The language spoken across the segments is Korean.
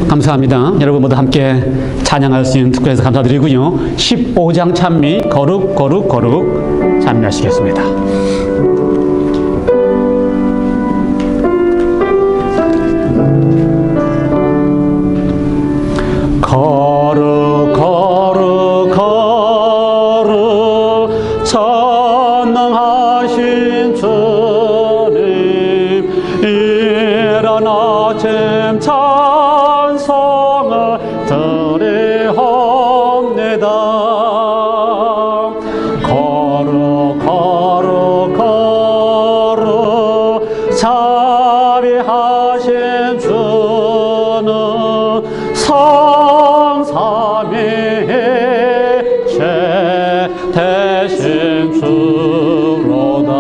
감사합니다. 여러분 모두 함께 찬양할 수 있는 특권에서 감사드리고요. 15장 찬미 거룩 거룩 거룩 찬미하시겠습니다. 거룩 거룩 거룩 전능하신 주님 일어나심 찬송을 드리옵니다. 거룩 거룩 거룩 자비하신 주는 성삼위일체 되신 주로다.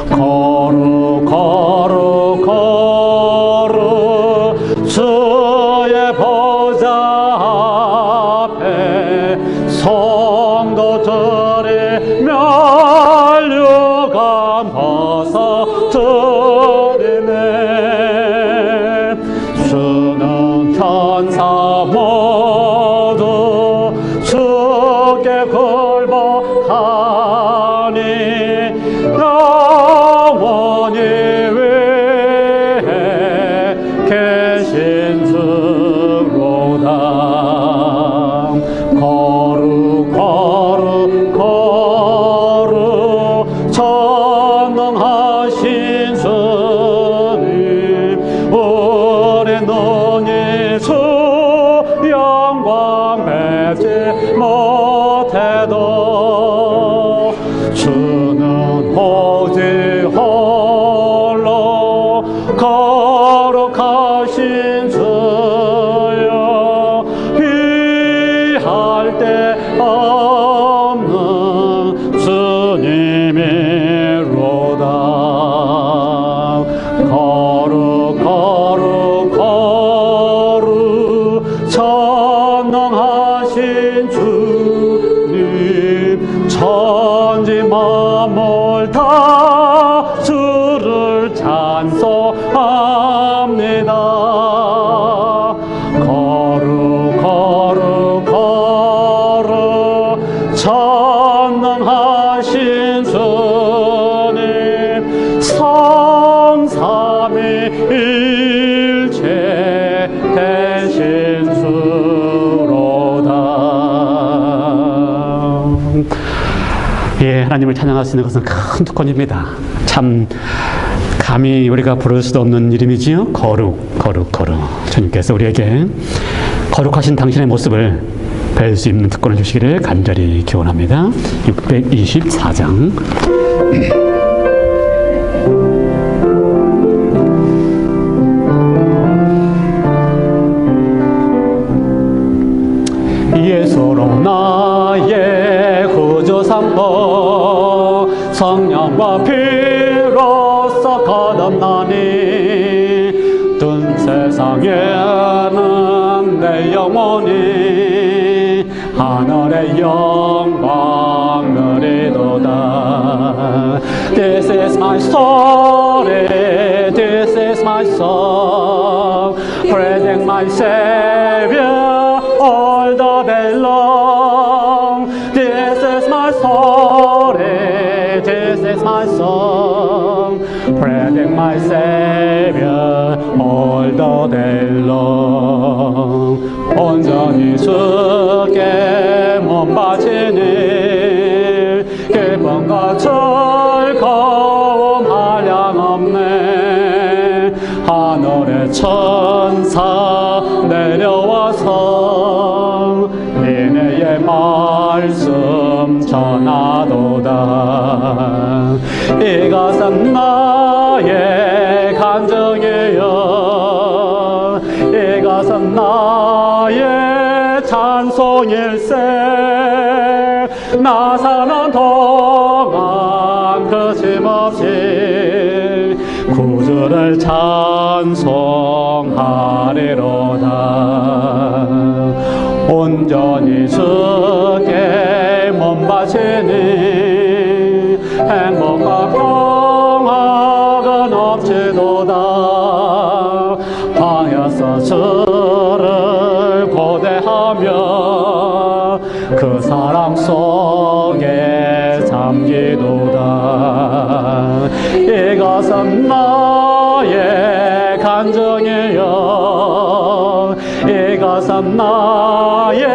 거룩 거룩 거룩 주의 보좌 앞에 성도들이 면류관 벗어드리네. 주는 천사 모두 주께 굴복하니 영원히 위에 계신 주로다. 거룩 거룩 거룩 전능하신 주님 우리 눈이 주 영광 뵙지 못해도 주는 오직 홀로 거룩하신 주여 비할 데 없는 주님이로다. 거룩 거룩 거룩 전능하신 주님 천지 만물 다 주를 찬송합니다. 거룩 거룩 거룩 전능하신 주님 성삼위일체 되신 주로다. 예, 하나님을 찬양할 수 있는 것은 큰 특권입니다. 참 감히 우리가 부를 수도 없는 이름이지요. 거룩 거룩 거룩. 주님께서 우리에게 거룩하신 당신의 모습을 뵐 수 있는 특권을 주시기를 간절히 기원합니다. 624장 예수로 나의 구주 삼고 성령과 피로써 거듭나니 뜬 세상에는 내 영혼이 하늘의 영광 누리도다. This is my story, this is my song, praising my Savior all the day long. This is my story, this is my song, praising my Savior all the day long. 온전히 주께 몸 바치니 기쁨과 즐거움 한량없네. 하늘의 천사 내려와서 은혜의 말씀 전하도다. 이것은 나의 간증이여 이것은 나의 찬송일세. 나 사는 동안 거침없이 구주를 찬송하리로다. 온전히 주께 몸 바치니 행복과 평화가 넘치도다. 방해 되어서 주를 고대하며 그 사랑 속에 잠기도다. 이것은 나의 간증이여, 이것은 나의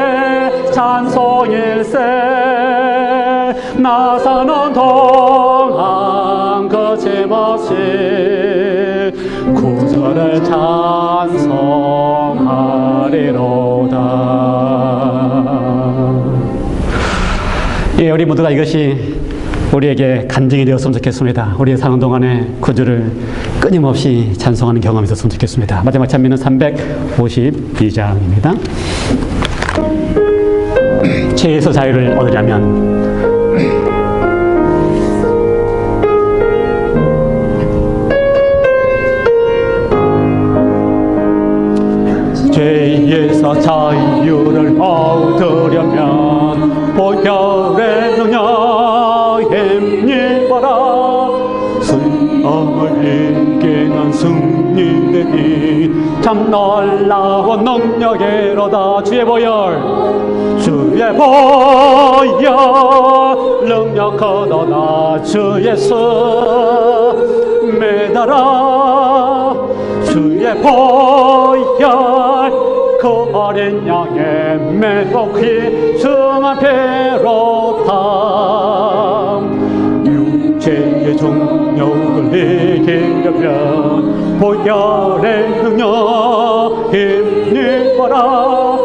찬송일세. 나 사는 동안 거침없이 구주를 찬송하리로다. 예, 우리 모두가 이것이 우리에게 간증이 되었으면 좋겠습니다. 우리의 사는 동안에 구주를 끊임없이 찬송하는 경험이 있었으면 좋겠습니다. 마지막 찬미는 352장입니다. 죄에서 자유를 얻으려면 죄에서 자유를 얻으려면 보혈의 능력 힘입어라. 수험을 이기는 승리되니 참 놀라운 능력이로다. 주의 보혈, 주의 보혈 능력 거둬나 주 예수 믿어라. 주의 보혈 그 어린 양의 매복히 중한 피로다. 육체의 정욕을 이기려면 보혈의 능력 힘입어라.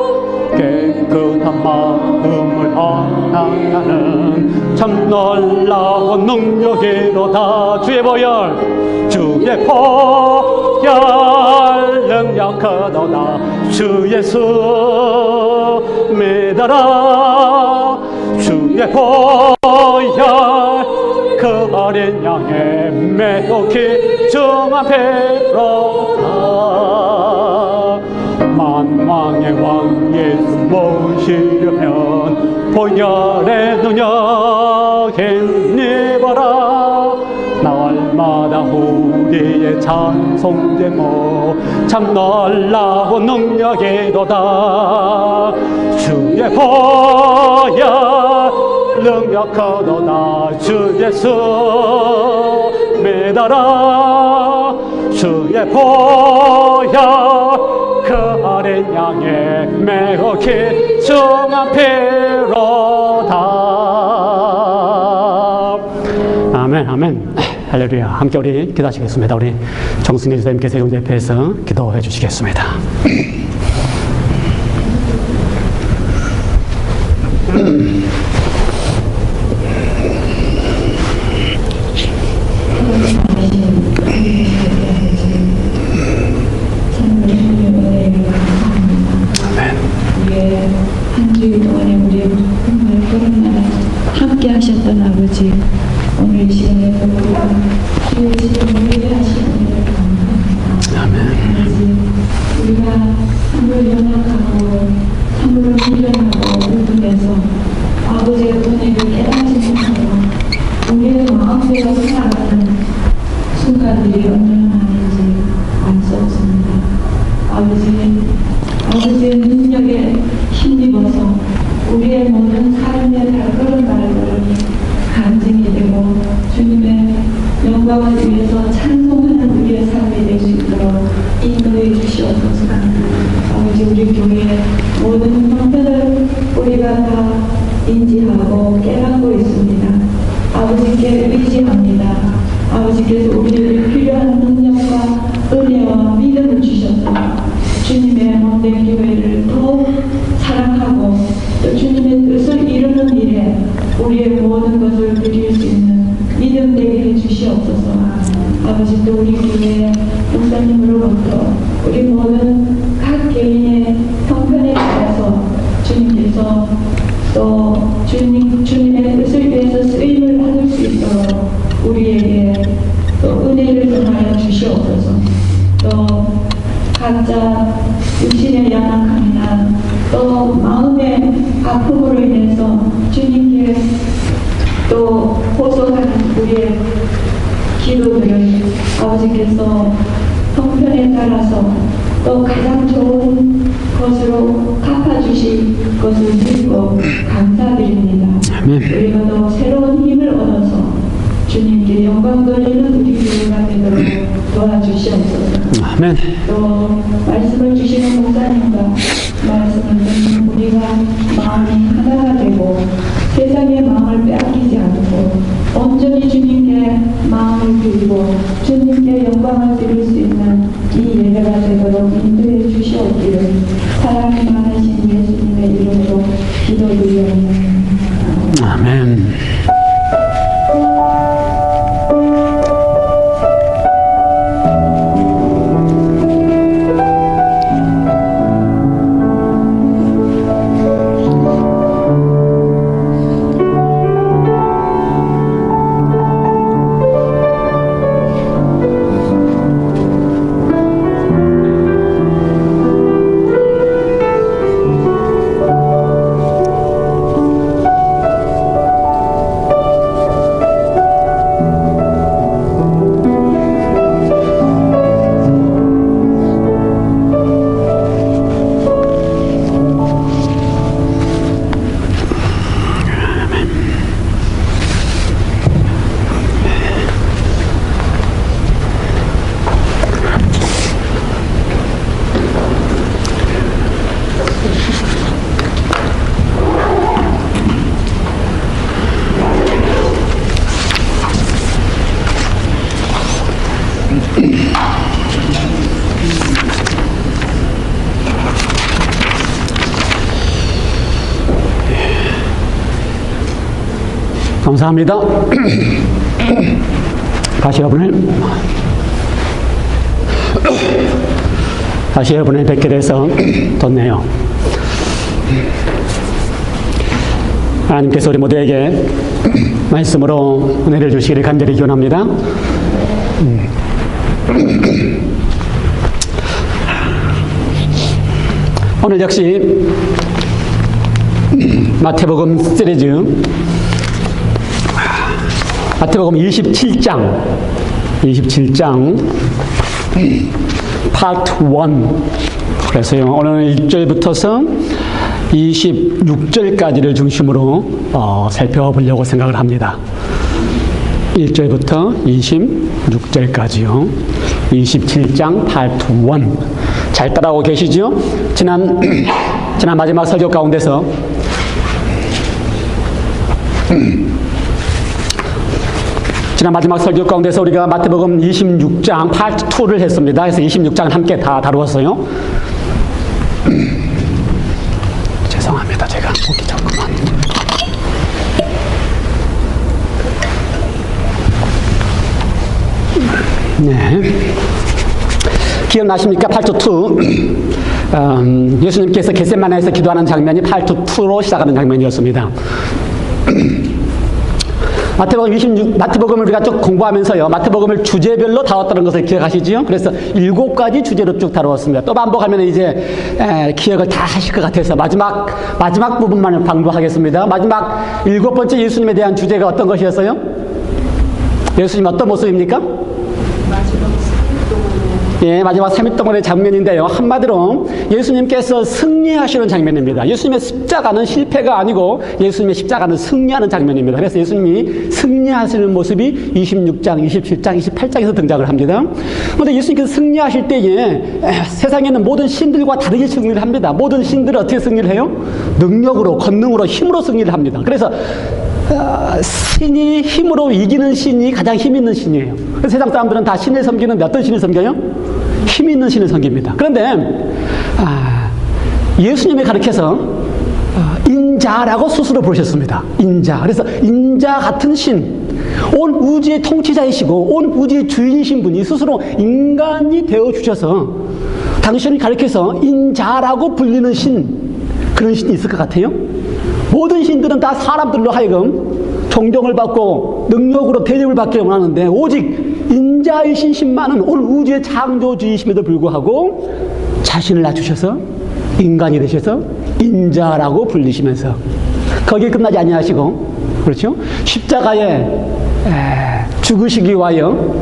깨끗한 마음을 허락하는 참 놀라운 능력이로다. 주의 보혈, 주의 보혈 능력 거둬나 주 예수 믿어라. 주의 보혈 그 어린 양의 매복히 중한 피로다. 만왕의 왕 예수 모시려면 보혈의 능력 힘입어라. 날마다 우리의 찬송 제목 참 놀라운 능력이도다. 주의 보혈 능력 거둬나 주 예수 믿어라. 주의 보혈 그 어린 양의 매혹히 중한 피로다. 아멘, 아멘. 할렐루야. 함께 우리 기도하시겠습니다. 우리 정승희 선생님께서 영제 옆에서 기도해 주시겠습니다. 한 주일 동안에 우리 정말 그런 함께 하셨던 아버지, 오늘 이 시간에도 우리가 주의 지금을 위하시는 일을 감사합니다. 아멘. 아버지, 우리가 삶을 연약하고 삶을 훈련하고 불분해서 아버지의 은혜를 깨닫지 못하고 우리의 마음대로 살아가는 순간들이 얼마나 많은지 알 수 없습니다. 아버지의 능력에 힘입어서 우리의 모든 삶의 발걸음이 간증이 되고 주님의 영광을 위해서 찬송하는 우리의 삶이 될 수 있도록 인도해 주시옵소서. 아버지, 우리 교회의 모든 형편을 우리가 다 인지하고 깨닫고 있습니다. 아버지께 의지합니다. 아버지께서 우리에게 필요한 능력과 은혜와 믿음을 주셔서 주님의 몸된 교회를 더 사랑하고 또 주님의 뜻을 이루는 일에 우리의 모든 것을 드릴 수 있는 믿음 되게 해주시옵소서. 아버지, 또 우리 교회 목사님으로부터 우리 모든 각 개인의 형편에 따라서 주님께서 또 주님의 뜻을 위해서 쓰임을 받을 수 있도록 우리에게 또 은혜를 통하여 주시옵소서. 또 각자 육신의 연약함이나 또 마음의 아픔으로 인해서 주님께 또 호소하는 우리의 기도들을 아버지께서 형편에 따라서 또 가장 좋은 것으로 갚아주실 것을 믿고 감사드립니다. 우리가 또 새로운 힘을 얻어서 주님께 영광 돌리는 우리 교회가 되도록 도와주시옵소서. 아멘. 또 말씀을 주시는 목사님과 말씀을 듣는 우리가 마음이 하나가 되고 세상의 마음을 빼앗기지 않고 온전히 주님께 마음을 드리고 주님께 영광을 드릴 수 있는 이 예배가 되도록 인도해 주시옵기를 사랑이 많으신 예수님의 이름으로 기도드리옵나이다. 아멘. 감사합니다. 다시 여러분을 뵙게 돼서 좋네요. 하나님께서 우리 모두에게 말씀으로 은혜를 주시기를 간절히 기원합니다. 오늘 역시 마태복음 시리즈 마태복음 27장 파트 1. 그래서요, 오늘 1절부터서 26절까지를 중심으로 살펴보려고 생각을 합니다. 1절부터 26절까지요. 27장 파트 1. 잘 따라오고 계시죠? 지난 마지막 설교 가운데서 우리가 마태복음 26장 파트 2를 했습니다. 그래서 26장을 함께 다 다루었어요. 죄송합니다. 제가 보기 자꾸만. 네. 기억나십니까? 파트 2. 예수님께서 겟세마네에서 기도하는 장면이 파트 2로 시작하는 장면이었습니다. 마태복음을 우리가 쭉 공부하면서요, 마태복음을 주제별로 다뤘다는 것을 기억하시지요? 그래서 7가지 주제로 쭉 다루었습니다. 또 반복하면 이제 기억을 다 하실 것 같아서 마지막 부분만 반복하겠습니다. 마지막 7번째 예수님에 대한 주제가 어떤 것이었어요? 예수님 어떤 모습입니까? 마지막 3일동안의 장면인데요. 한마디로 예수님께서 승리하시는 장면입니다. 예수님의 십자가는 실패가 아니고 예수님의 십자가는 승리하는 장면입니다. 그래서 예수님이 승리하시는 모습이 26장, 27장, 28장에서 등장을 합니다. 그런데 예수님께서 승리하실 때에 세상에 있는 모든 신들과 다르게 승리를 합니다. 모든 신들은 어떻게 승리를 해요? 능력으로, 권능으로, 힘으로 승리를 합니다. 그래서 신이 힘으로 이기는 신이 가장 힘 있는 신이에요. 그래서 세상 사람들은 다 신을 섬기는데 어떤 신을 섬겨요? 힘 있는 신을 섬깁니다. 그런데 예수님이 가르쳐서 인자라고 스스로 부르셨습니다. 인자. 그래서 인자 같은 신, 온 우주의 통치자이시고 온 우주의 주인이신 분이 스스로 인간이 되어주셔서 당신을 가르쳐서 인자라고 불리는 신, 그런 신이 있을 것 같아요? 모든 신들은 다 사람들로 하여금 존경을 받고 능력으로 대접을 받기를 원하는데 오직 인자이신 신만은 온 우주의 창조주이심에도 불구하고 자신을 낮추셔서 인간이 되셔서 인자라고 불리시면서 거기에 끝나지 아니하시고, 그렇죠? 십자가에 죽으시기 위하여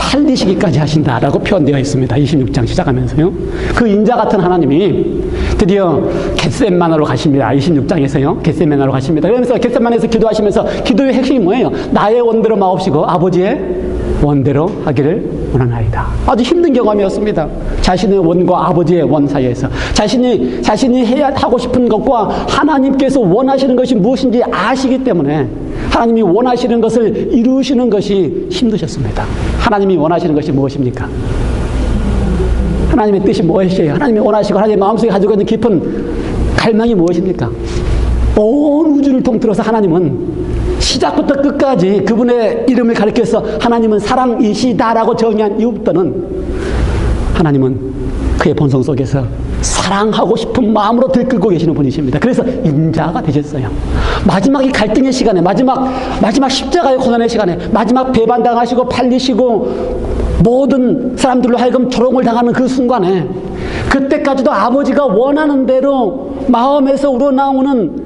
살리시기까지 하신다라고 표현되어 있습니다. 26장 시작하면서요. 그 인자 같은 하나님이 드디어 겟세마나로 가십니다. 26장에서요. 겟세마나로 가십니다. 그러면서 겟세마나에서 기도하시면서 기도의 핵심이 뭐예요? 나의 원대로 마옵시고 아버지의 원대로 하기를 원하나이다. 아주 힘든 경험이었습니다. 자신의 원과 아버지의 원 사이에서 자신이 해야 하고 싶은 것과 하나님께서 원하시는 것이 무엇인지 아시기 때문에 하나님이 원하시는 것을 이루시는 것이 힘드셨습니다. 하나님이 원하시는 것이 무엇입니까? 하나님의 뜻이 무엇이에요? 하나님이 원하시고 하나님의 마음속에 가지고 있는 깊은 갈망이 무엇입니까? 온 우주를 통틀어서 하나님은 시작부터 끝까지 그분의 이름을 가리켜서 하나님은 사랑이시다라고 정의한 이후부터는 하나님은 그의 본성 속에서 사랑하고 싶은 마음으로 들끓고 계시는 분이십니다. 그래서 인자가 되셨어요. 마지막 이 갈등의 시간에, 마지막 십자가의 고난의 시간에, 마지막 배반당하시고 팔리시고 모든 사람들로 하여금 조롱을 당하는 그 순간에, 그때까지도 아버지가 원하는 대로 마음에서 우러나오는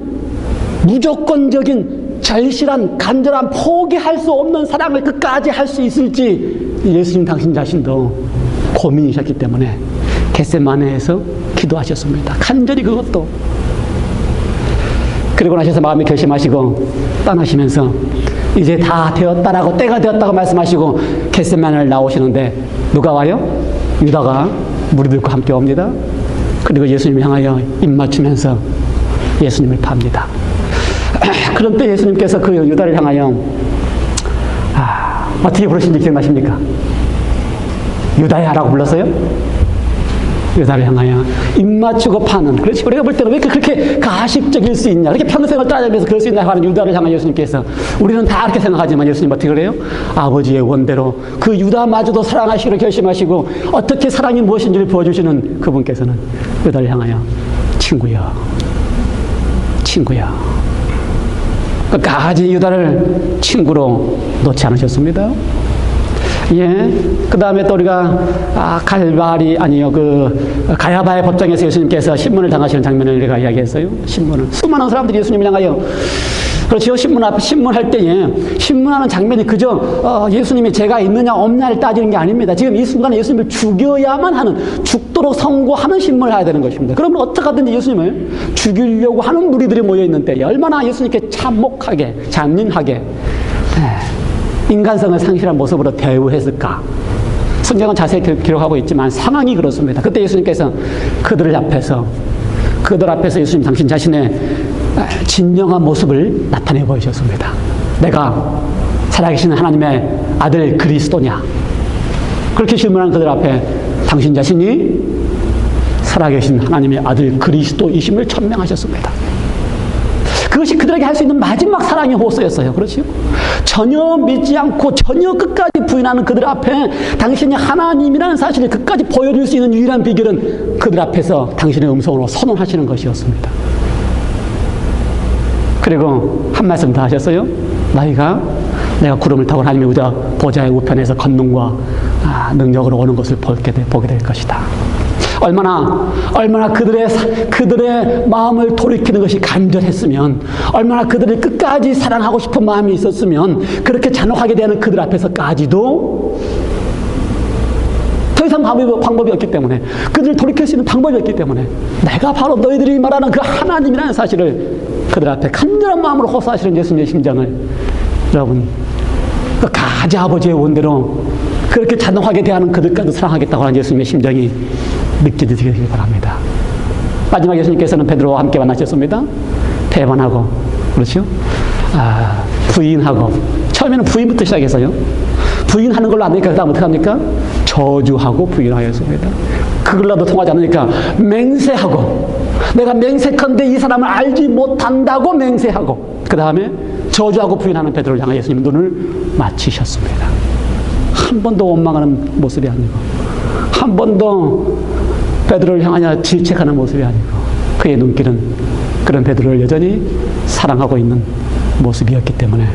무조건적인 절실한 간절한 포기할 수 없는 사랑을 끝까지 할 수 있을지 예수님 당신 자신도 고민이셨기 때문에 겟세마네에서 기도하셨습니다. 간절히 그것도. 그리고 나셔서 마음에 결심하시고 떠나시면서 이제 다 되었다라고, 때가 되었다고 말씀하시고 겟세마네를 나오시는데 누가 와요? 유다가 무리들과 함께 옵니다. 그리고 예수님을 향하여 입 맞추면서 예수님을 팝니다. 그런 때 예수님께서 그 유다를 향하여 어떻게 부르신지 기억나십니까? 유다야 라고 불렀어요? 유다를 향하여 입 맞추고 파는, 그렇지, 우리가 볼 때는 왜 그렇게 가식적일 수 있냐, 그렇게 평생을 따라다니면서 그럴 수 있냐 하는 유다를 향하여 예수님께서, 우리는 다 그렇게 생각하지만 예수님 어떻게 그래요? 아버지의 원대로 그 유다마저도 사랑하시기로 결심하시고 어떻게 사랑이 무엇인지를 보여주시는 그분께서는 유다를 향하여 친구야, 친구야, 끝까지 유다를 친구로 놓지 않으셨습니다. 예. 그 다음에 또 우리가, 가야바의 법정에서 예수님께서 신문을 당하시는 장면을 우리가 이야기했어요. 신문을. 수많은 사람들이 예수님을 향하여, 그렇죠. 신문할 때에, 신문하는 장면이 그저, 예수님이 죄가 있느냐 없느냐를 따지는 게 아닙니다. 지금 이 순간에 예수님을 죽여야만 하는, 죽도록 선고하는 신문을 해야 되는 것입니다. 그러면 어떻게 하든지 예수님을 죽이려고 하는 무리들이 모여있는 때에 얼마나 예수님께 참혹하게, 잔인하게, 인간성을 상실한 모습으로 대우했을까? 성경은 자세히 기록하고 있지만 상황이 그렇습니다. 그때 예수님께서 그들 앞에서 예수님 당신 자신의 진정한 모습을 나타내 보이셨습니다. 내가 살아계신 하나님의 아들 그리스도냐? 그렇게 질문한 그들 앞에 당신 자신이 살아계신 하나님의 아들 그리스도이심을 천명하셨습니다. 그것이 그들에게 할 수 있는 마지막 사랑의 호소였어요. 그렇죠? 전혀 믿지 않고 전혀 끝까지 부인하는 그들 앞에 당신이 하나님이라는 사실을 끝까지 보여줄 수 있는 유일한 비결은 그들 앞에서 당신의 음성으로 선언하시는 것이었습니다. 그리고 한 말씀 더 하셨어요. 내가 구름을 타고 하나님의 보좌의 우편에서 권능과 능력으로 오는 것을 보게 될 것이다. 얼마나 그들의 마음을 돌이키는 것이 간절했으면, 얼마나 그들을 끝까지 사랑하고 싶은 마음이 있었으면, 그렇게 잔혹하게 대하는 그들 앞에서까지도 더 이상 방법이 없기 때문에, 그들을 돌이킬 수 있는 방법이 없기 때문에, 내가 바로 너희들이 말하는 그 하나님이라는 사실을 그들 앞에 간절한 마음으로 호소하시는 예수님의 심정을 여러분, 끝까지 아버지의 원대로 그렇게 잔혹하게 대하는 그들까지 사랑하겠다고 하는 예수님의 심정이 느껴지시길 바랍니다. 마지막 예수님께서는 베드로와 함께 만나셨습니다. 배반하고, 그렇죠? 부인하고, 처음에는 부인부터 시작해서요. 부인하는 걸로 안 되니까 그다음 어떻게 합니까? 저주하고 부인하였습니다. 그걸로도 통하지 않으니까 맹세하고, 내가 맹세컨대 이 사람을 알지 못한다고 맹세하고, 그 다음에 저주하고 부인하는 베드로를 향해 예수님 눈을 맞추셨습니다. 한 번도 원망하는 모습이 아니고, 한 번도 베드로를 향하여 질책하는 모습이 아니고, 그의 눈길은 그런 베드로를 여전히 사랑하고 있는 모습이었기 때문에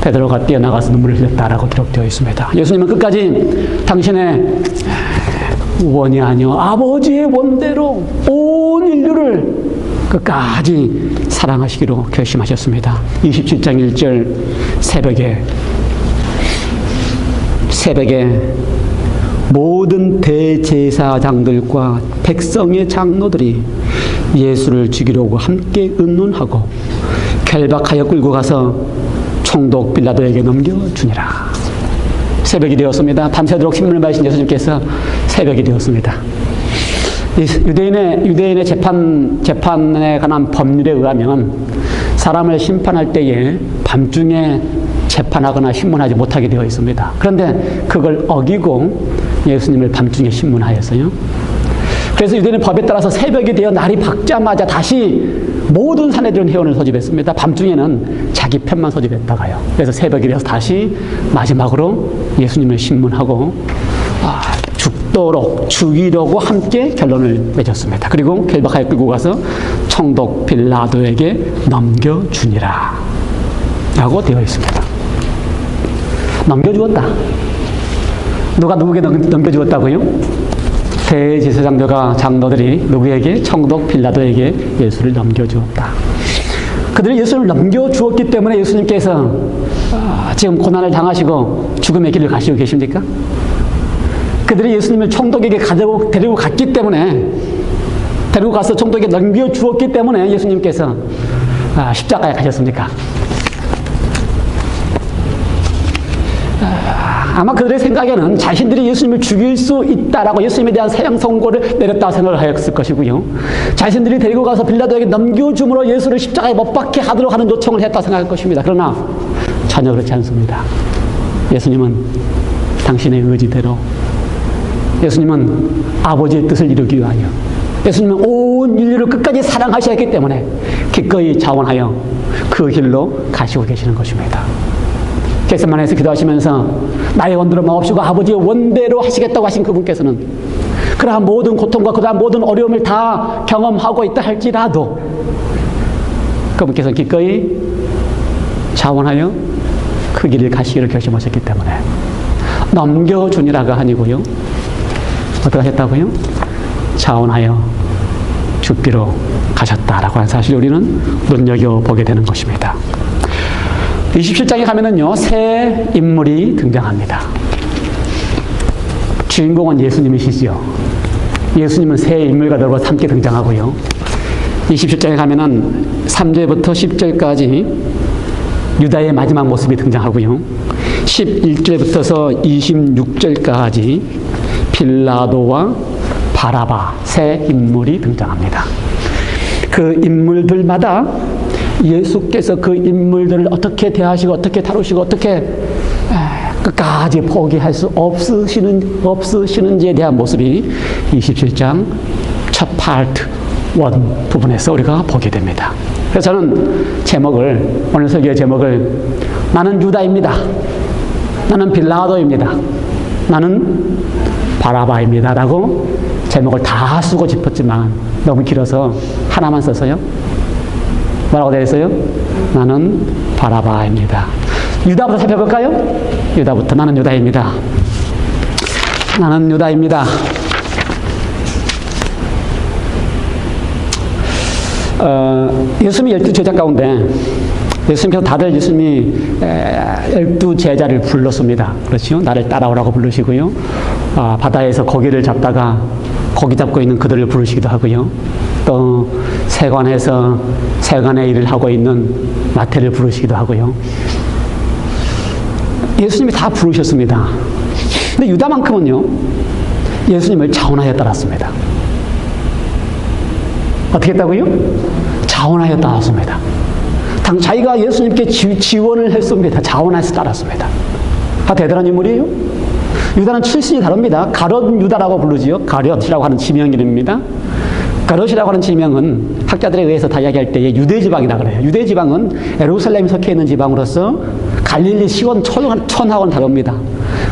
베드로가 뛰어나가서 눈물을 흘렸다라고 기록되어 있습니다. 예수님은 끝까지 당신의 원이 아니요 아버지의 원대로 온 인류를 끝까지 사랑하시기로 결심하셨습니다. 27장 1절 새벽에 모든 대제사장들과 백성의 장로들이 예수를 죽이려고 함께 의논하고 결박하여 끌고 가서 총독 빌라도에게 넘겨주니라. 새벽이 되었습니다. 밤새도록 신문을 받으신 예수님께서 새벽이 되었습니다. 유대인의 재판에 관한 법률에 의하면 사람을 심판할 때에 밤중에 재판하거나 신문하지 못하게 되어 있습니다. 그런데 그걸 어기고 예수님을 밤중에 신문하였어요. 그래서 유대인의 법에 따라서 새벽이 되어 날이 밝자마자 다시 모든 사내들은 회원을 소집했습니다. 밤중에는 자기 편만 소집했다가요. 그래서 새벽이 되어서 다시 마지막으로 예수님을 신문하고 죽이려고 함께 결론을 맺었습니다. 그리고 결박하여 끌고 가서 총독 빌라도에게 넘겨주니라 라고 되어 있습니다. 넘겨주었다. 누가 누구에게 넘겨주었다고요? 대제사장들과 장로들이 누구에게? 총독 빌라도에게 예수를 넘겨주었다. 그들이 예수를 넘겨주었기 때문에 예수님께서 지금 고난을 당하시고 죽음의 길을 가시고 계십니까? 그들이 예수님을 총독에게 데리고 갔기 때문에, 데리고 가서 총독에게 넘겨주었기 때문에 예수님께서 십자가에 가셨습니까? 아마 그들의 생각에는 자신들이 예수님을 죽일 수 있다라고 예수님에 대한 사형 선고를 내렸다고 생각을 하였을 것이고요. 자신들이 데리고 가서 빌라도에게 넘겨줌으로 예수를 십자가에 못 박게 하도록 하는 요청을 했다고 생각할 것입니다. 그러나 전혀 그렇지 않습니다. 예수님은 당신의 의지대로, 예수님은 아버지의 뜻을 이루기 위하여, 예수님은 온 인류를 끝까지 사랑하셨기 때문에 기꺼이 자원하여 그 길로 가시고 계시는 것입니다. 겟세마네에서 기도하시면서 나의 원대로 마옵시고 아버지의 원대로 하시겠다고 하신 그분께서는 그러한 모든 고통과 그러한 모든 어려움을 다 경험하고 있다 할지라도 그분께서 기꺼이 자원하여 그 길을 가시기를 결심하셨기 때문에 넘겨주니라가 아니고요. 어떻게 하셨다고요? 자원하여 죽기로 가셨다라고 하는 사실을 우리는 눈여겨보게 되는 것입니다. 27장에 가면은요, 새 인물이 등장합니다. 주인공은 예수님이시죠. 예수님은 새 인물과 더불어 함께 등장하고요. 27장에 가면은 3절부터 10절까지 유다의 마지막 모습이 등장하고요. 11절부터서 26절까지 빌라도와 바라바 새 인물이 등장합니다. 그 인물들마다 예수께서 그 인물들을 어떻게 대하시고 어떻게 다루시고 어떻게 끝까지 포기할 수 없으시는지에 대한 모습이 27장 첫 파트 1 부분에서 우리가 보게 됩니다. 그래서 저는 오늘 설교의 제목을 나는 유다입니다, 나는 빌라도입니다, 나는 바라바입니다 라고 제목을 다 쓰고 싶었지만 너무 길어서 하나만 써서요. 뭐라고 되어 있어요? 나는 바라바입니다. 유다부터 살펴볼까요? 유다부터. 나는 유다입니다. 나는 유다입니다. 예수님이 12제자 가운데 예수님께서 다들 예수님이 12제자를 불렀습니다. 그렇죠? 나를 따라오라고 부르시고요. 바다에서 고기를 잡다가 고기 잡고 있는 그들을 부르시기도 하고요. 또 세관에서 세관의 일을 하고 있는 마태를 부르시기도 하고요. 예수님이 다 부르셨습니다. 근데 유다만큼은요, 예수님을 자원하여 따랐습니다. 어떻게 했다고요? 자원하여 따랐습니다. 자기가 예수님께 지원을 했습니다. 자원해서 따랐습니다. 대단한 인물이에요. 유다는 출신이 다릅니다. 가롯 유다라고 부르지요. 가롯이라고 하는 지명 이름입니다. 가롯이라고 하는 지명은 학자들에 의해서 다 이야기할 때에 유대지방이라고 그래요. 유대지방은 예루살렘이 속해 있는 지방으로서 갈릴리 시원 천하고는 다릅니다.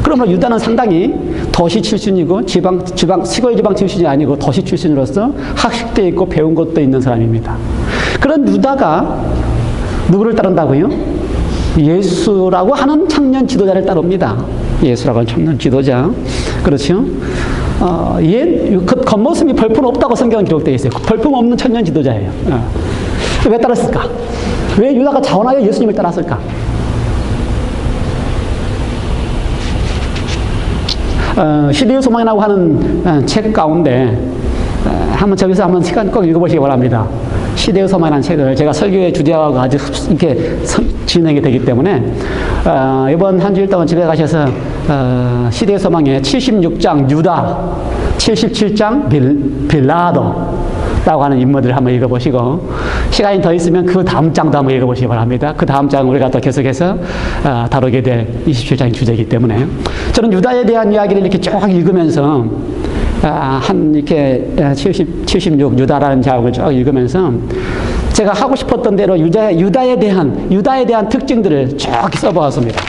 그러면 유다는 상당히 도시 출신이고 시골 지방 출신이 아니고 도시 출신으로서 학식도 있고 배운 것도 있는 사람입니다. 그런 유다가 누구를 따른다고요? 예수라고 하는 청년 지도자를 따릅니다. 예수라고 하는 청년 지도자. 그렇죠? 그 겉모습이 벌품 없다고 성경은 기록되어 있어요. 벌품 없는 청년 지도자예요. 왜 따랐을까? 왜 유다가 자원하여 예수님을 따랐을까? 시대의 소망이라고 하는 책 가운데 한번 저기서 한번 시간 꼭 읽어보시기 바랍니다. 시대의 소망이라는 책을 제가 설교의 주제하고 아주 이렇게 진행이 되기 때문에 이번 한 주일 동안 집에 가셔서 시대의 소망의 76장 유다, 77장 빌라도라고 하는 인물들을 한번 읽어보시고 시간이 더 있으면 그 다음 장도 한번 읽어보시기 바랍니다. 그 다음 장 우리가 또 계속해서 다루게 될 27장의 주제이기 때문에 저는 유다에 대한 이야기를 이렇게 쭉 읽으면서 이렇게 76 유다라는 자국을 쭉 읽으면서 제가 하고 싶었던 대로 유다에 대한 특징들을 쭉 써보았습니다.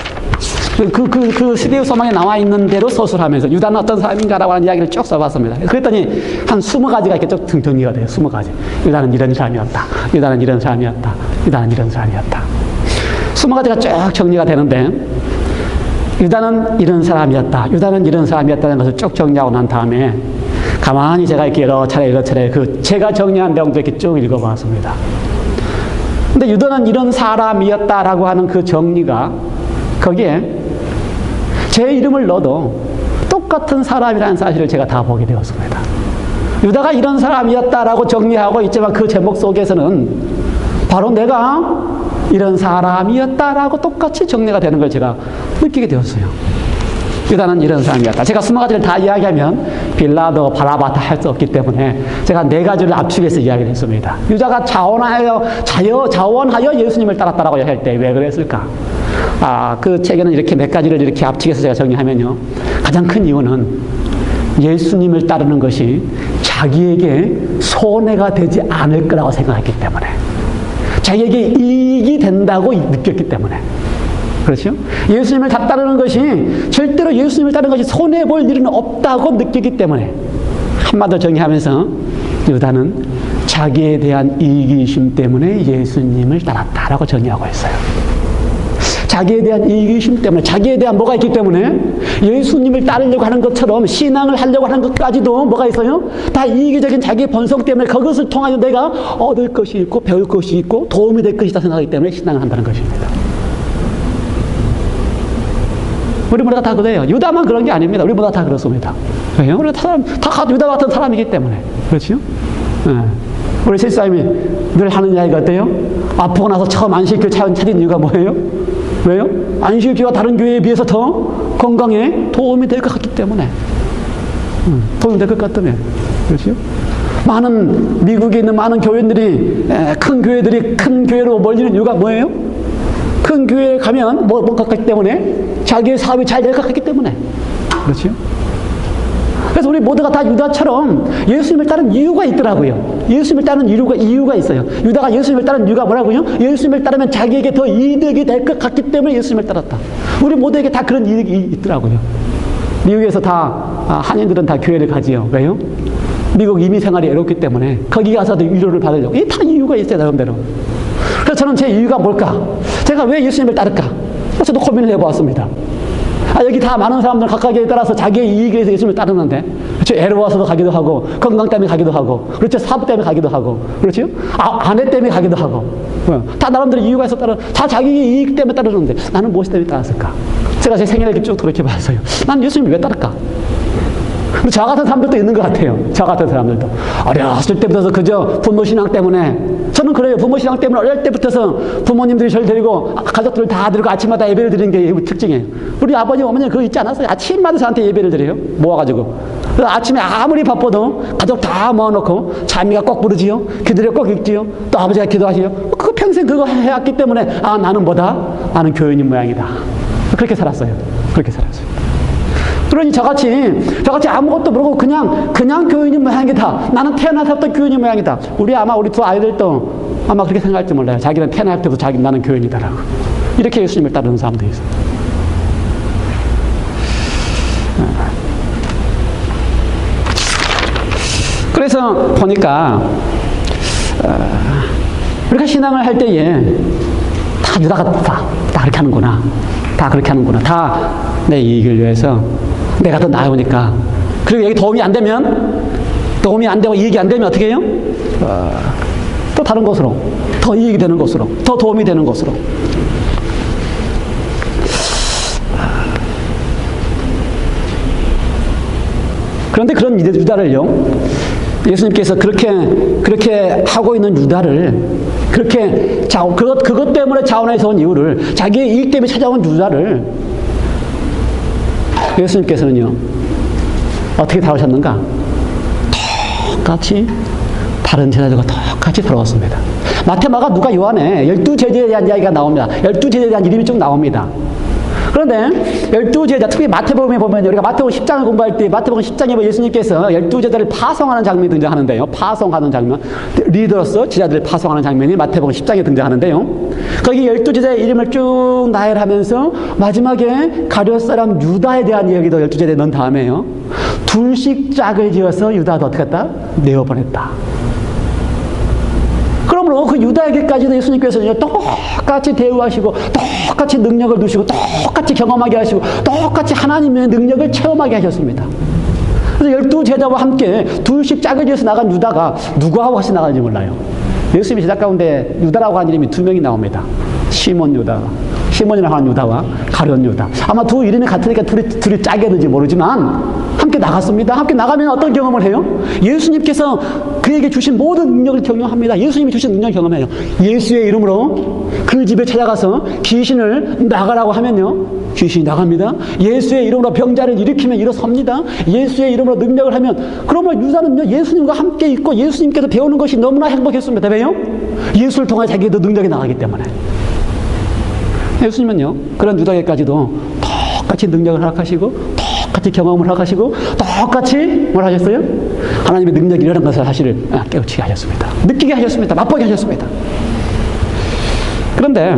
그 시대의 소망에 나와 있는 대로 서술하면서 유다는 어떤 사람인가라고 하는 이야기를 쭉 써봤습니다. 그랬더니 한 20가지가 이렇게 쭉 정리가 돼요. 20가지. 유다는 이런 사람이었다. 유다는 이런 사람이었다. 유다는 이런 사람이었다. 20가지가 쭉 정리가 되는데 유다는 이런 사람이었다. 유다는 이런 사람이었다는 것을 쭉 정리하고 난 다음에 가만히 제가 이렇게 여러 차례 제가 정리한 내용도 이렇게 쭉 읽어봤습니다. 근데 유다는 이런 사람이었다라고 하는 그 정리가 거기에 제 이름을 넣어도 똑같은 사람이라는 사실을 제가 다 보게 되었습니다. 유다가 이런 사람이었다라고 정리하고 있지만 그 제목 속에서는 바로 내가 이런 사람이었다라고 똑같이 정리가 되는 걸 제가 느끼게 되었어요. 유다는 이런 사람이었다. 제가 20가지를 다 이야기하면 빌라도, 바라바타 할 수 없기 때문에 제가 4가지를 압축해서 이야기를 했습니다. 유다가 자원하여 예수님을 따랐다라고 할 때 왜 그랬을까? 그 책에는 이렇게 몇 가지를 이렇게 압축해서 제가 정리하면요. 가장 큰 이유는 예수님을 따르는 것이 자기에게 손해가 되지 않을 거라고 생각했기 때문에, 자기에게 이익이 된다고 느꼈기 때문에. 그렇죠? 예수님을 다 따르는 것이 절대로 예수님을 따르는 것이 손해볼 일은 없다고 느끼기 때문에 한마디로 정리하면서 유다는 자기에 대한 이기심 때문에 예수님을 따랐다라고 정리하고 있어요. 자기에 대한 이기심 때문에, 자기에 대한 뭐가 있기 때문에 예수님을 따르려고 하는 것처럼 신앙을 하려고 하는 것까지도 뭐가 있어요? 다 이기적인 자기의 본성 때문에 그것을 통하여 내가 얻을 것이 있고 배울 것이 있고 도움이 될 것이다 생각하기 때문에 신앙을 한다는 것입니다. 우리 모두가 다 그래요. 유다만 그런 게 아닙니다. 우리 모두가 다 그렇습니다. 왜요? 우리 다 유다 같은 사람이기 때문에. 그렇죠? 네. 우리 실사님이 늘 하는 이야기가 어때요? 아프고 나서 처음 안식교를 찾은 이유가 뭐예요? 왜요? 안식교가 다른 교회에 비해서 더 건강에 도움이 될 것 같기 때문에. 도움이 될 것 같다며. 그렇죠? 미국에 있는 많은 교회들이, 큰 교회로 몰리는 이유가 뭐예요? 큰 교회에 가면 뭐 같기 때문에 자기의 사업이 잘 될 것 같기 때문에. 그렇죠? 그래서 우리 모두가 다 유다처럼 예수님을 따른 이유가 있더라고요. 예수님을 따른 이유가 있어요. 유다가 예수님을 따른 이유가 뭐라고요? 예수님을 따르면 자기에게 더 이득이 될 것 같기 때문에 예수님을 따랐다. 우리 모두에게 다 그런 이득이 있더라고요. 미국에서 한인들은 다 교회를 가지요. 왜요? 미국 이민 생활이 어렵기 때문에 거기 가서도 위로를 받으려고. 이게 다 이유가 있어요, 나름대로. 그래서 저는 제 이유가 뭘까? 제가 왜 예수님을 따를까? 저도 고민을 해보았습니다. 여기 다 많은 사람들 각각에 따라서 자기의 이익에 대해서 예수님을 따르는데, 그렇죠? 애로워서도 가기도 하고, 건강 때문에 가기도 하고, 그렇죠? 사업 때문에 가기도 하고, 그렇죠? 아내 때문에 가기도 하고, 다 나름대로 이유가 있어 다 자기의 이익 때문에 따르는데, 나는 무엇 때문에 따랐을까? 제가 제 생애를 쭉 돌이켜봤어요. 난 예수님을 왜 따를까? 근데 저 같은 사람들도 있는 것 같아요. 저 같은 사람들도. 어렸을 때부터 그저 부모 신앙 때문에, 저는 그래요. 부모 신앙 때문에 어릴 때부터서 부모님들이 저를 데리고, 가족들을 다 데리고 아침마다 예배를 드리는 게 특징이에요. 우리 아버님, 어머니 그거 있지 않았어요? 아침마다 저한테 예배를 드려요. 모아가지고. 그래서 아침에 아무리 바빠도 가족 다 모아놓고, 자미가 꼭 부르지요. 기도를 꼭 읽지요. 또 아버지가 기도하시요. 그거 평생 그거 해왔기 때문에, 나는 뭐다? 나는 교인인 모양이다. 그렇게 살았어요. 그렇게 살았어요. 그러니 저같이 아무것도 모르고 그냥 교인인 모양이다. 나는 태어나서부터 교인인 모양이다. 우리 두 아이들도 아마 그렇게 생각할지 몰라요. 자기는 태어날 때부터 나는 교인이다라고. 이렇게 예수님을 따르는 사람도 있어요. 그래서 보니까 우리가 신앙을 할 때에 다 유다가 다 그렇게 하는구나. 다 그렇게 하는구나. 다 내 이익을 위해서 내가 더 나으니까. 그리고 여기 도움이 안 되고 이익이 안 되면 어떻게 해요? 또 다른 곳으로, 더 이익이 되는 곳으로, 더 도움이 되는 곳으로. 그런데 그런 유다를요, 예수님께서 그렇게 하고 있는 유다를, 그것 때문에 자원에서 온 이유를, 자기의 일 때문에 찾아온 유다를 예수님께서는요, 어떻게 다루셨는가? 똑같이 다른 제자들과 똑같이 다루었습니다. 마태, 마가, 누가, 요한에 12제자에 대한 이야기가 나옵니다. 12제자에 대한 이름이 쭉 나옵니다. 그런데 12제자, 특히 마태복음에 보면, 우리가 마태복음 10장을 공부할 때 마태복음 10장에 보면 예수님께서 12제자를 파송하는 장면이 등장하는데요. 파송하는 장면, 리더로서 제자들을 파송하는 장면이 마태복음 10장에 등장하는데요. 거기 12제자의 이름을 쭉 나열하면서 마지막에 가룟 사람 유다에 대한 이야기도 12제자에 넣은 다음에요, 둘씩 짝을 지어서 유다도 어떻게 했다? 내어보냈다. 그러므로 그 유다에게까지도 예수님께서는 똑같이 대우하시고, 똑같이 능력을 두시고, 똑같이 경험하게 하시고, 똑같이 하나님의 능력을 체험하게 하셨습니다. 그래서 12제자와 함께 둘씩 짝을 지어서 나간 유다가 누구하고 같이 나가는지 몰라요. 예수님의 제자 가운데 유다라고 하는 이름이 두 명이 나옵니다. 시몬 유다, 시몬이라고 하는 유다와 가룟 유다. 아마 두 이름이 같으니까 둘이 짝이었는지 모르지만 함께 나갔습니다. 함께 나가면 어떤 경험을 해요? 예수님께서 그에게 주신 모든 능력을 경험합니다. 예수님이 주신 능력을 경험해요. 예수의 이름으로 그 집에 찾아가서 귀신을 나가라고 하면요, 귀신이 나갑니다. 예수의 이름으로 병자를 일으키면 일어섭니다. 예수의 이름으로 능력을 하면, 그러면 유다는요, 예수님과 함께 있고 예수님께서 배우는 것이 너무나 행복했습니다. 왜요? 예수를 통해 자기도 능력이 나가기 때문에. 예수님은요, 그런 유다에게까지도 똑같이 능력을 허락하시고, 똑같이 경험을 허락하시고, 똑같이 뭘 하셨어요? 하나님의 능력이 이런 것을 사실을 깨우치게 하셨습니다. 느끼게 하셨습니다. 맛보게 하셨습니다. 그런데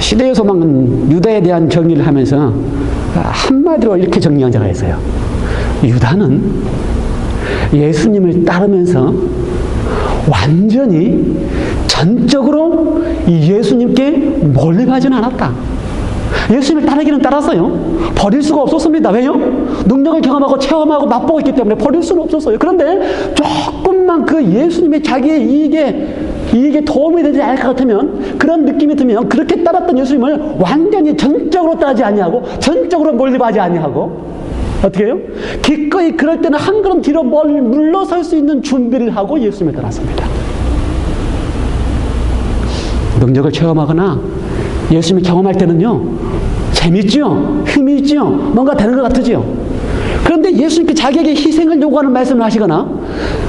시대의 소망은 유다에 대한 정리를 하면서 한마디로 이렇게 정리한 자가 있어요. 유다는 예수님을 따르면서 완전히 전적으로 예수님께 몰입하지는 않았다. 예수님을 따르기는 따랐어요. 버릴 수가 없었습니다. 왜요? 능력을 경험하고 체험하고 맛보고 있기 때문에 버릴 수는 없었어요. 그런데 조금만 그 예수님의 자기의 이익에 도움이 되지 않을 것 같으면, 그런 느낌이 들면 그렇게 따랐던 예수님을 완전히 전적으로 따르지 아니하고, 전적으로 몰입하지 아니하고, 어떻게 해요? 기꺼이 그럴 때는 한 걸음 뒤로 물러설 수 있는 준비를 하고 예수님을 따랐습니다. 능력을 체험하거나 예수님을 경험할 때는요, 재밌죠? 힘이 있죠? 뭔가 되는 것 같으죠? 그런데 예수님께 자기에게 희생을 요구하는 말씀을 하시거나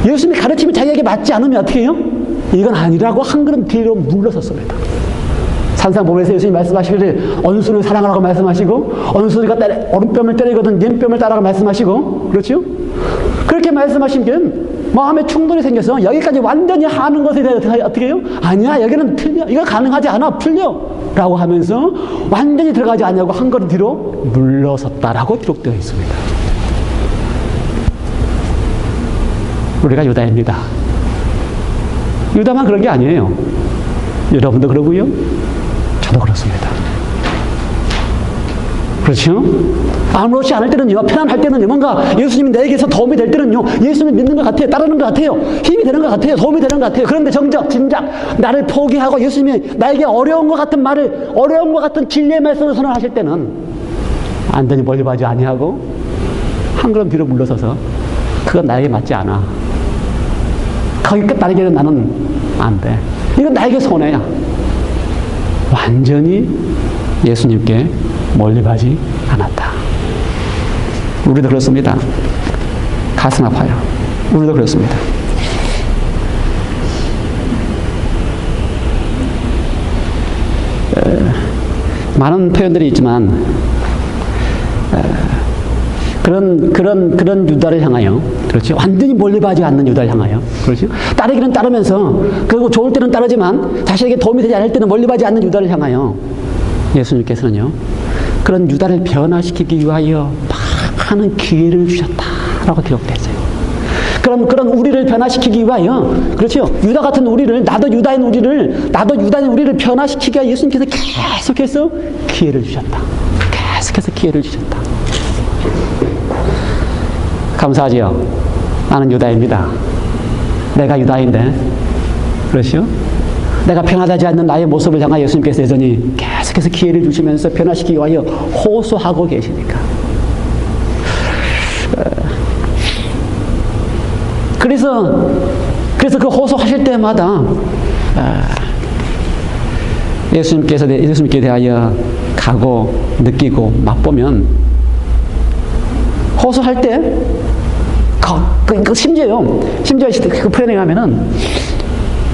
예수님의 가르침이 자기에게 맞지 않으면 어떻게 해요? 이건 아니라고 한 걸음 뒤로 물러섰습니다. 산상보면서 예수님이 말씀하시기를 원수를 사랑하라고 말씀하시고, 원수가 오른뺨을 때리거든 왼뺨을 따라고 말씀하시고, 그렇죠? 그렇게 말씀하신 게 마음에 충돌이 생겨서 여기까지 완전히 하는 것에 대해 어떻게 해요? 아니야, 여기는 틀려. 이거 가능하지 않아. 풀려. 라고 하면서 완전히 들어가지 않냐고 한 걸음 뒤로 물러섰다라고 기록되어 있습니다. 우리가 유다입니다. 유다만 그런 게 아니에요. 여러분도 그러고요. 저도 그렇습니다. 그렇죠? 아무렇지 않을 때는요, 편안할 때는요, 뭔가 예수님이 내게서 도움이 될 때는요, 예수님 믿는 것 같아요. 따르는 것 같아요. 힘이 되는 것 같아요. 도움이 되는 것 같아요. 그런데 진작 나를 포기하고 예수님이 나에게 어려운 것 같은 말을, 어려운 것 같은 진리의 말씀을 선언하실 때는 완전히 멀리하지 아니하고 한 걸음 뒤로 물러서서 그건 나에게 맞지 않아. 거기까지 따르기는 나는 안 돼. 이건 나에게 손해야. 완전히 예수님께 몰입하지 않았다. 우리도 그렇습니다. 가슴 아파요. 우리도 그렇습니다. 많은 표현들이 있지만 그런 유다를 향하여, 그렇죠? 완전히 몰입하지 않는 유다를 향하여, 그렇죠? 따르기는 따르면서, 그리고 좋을 때는 따르지만 자신에게 도움이 되지 않을 때는 몰입하지 않는 유다를 향하여 예수님께서는요, 그런 유다를 변화시키기 위하여 많은 기회를 주셨다라고 기록되어 있어요. 그런 우리를 변화시키기 위하여, 그렇죠? 유다 같은 우리를, 나도 유다인 우리를 변화시키기 위하여 예수님께서 계속해서 기회를 주셨다. 계속해서 기회를 주셨다. 감사하지요. 나는 유다입니다. 내가 유다인데, 그렇죠? 내가 변화되지 않는 나의 모습을 향하여 예수님께서 여전히 계속해서 기회를 주시면서 변화시키기 위하여 호소하고 계시니까. 그래서 그 호소하실 때마다 예수님께 대하여 가고 느끼고 맛보면 호소할 때 심지어 그 표현에 가면은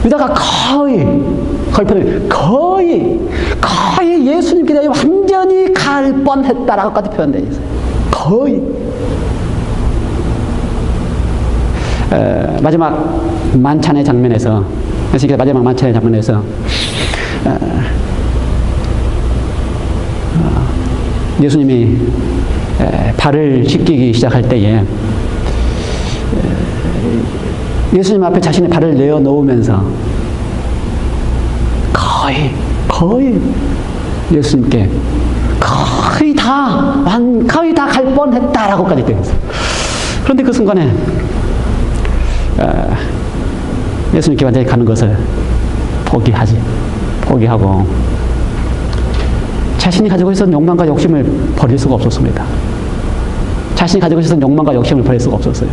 유다가 거의 예수님께 대하여 완전히 갈 뻔했다라고까지 표현되어 있어요. 거의. 마지막 만찬의 장면에서 예수님이 발을 씻기기 시작할 때에 예수님 앞에 자신의 발을 내어놓으면서 거의 예수님께 거의 다 갈 뻔했다라고까지 되어 있어요. 그런데 그 순간에 예수님께 완전히 가는 것을 포기하고 자신이 가지고 있었던 욕망과 욕심을 버릴 수가 없었습니다. 자신이 가지고 있었던 욕망과 욕심을 버릴 수가 없었어요.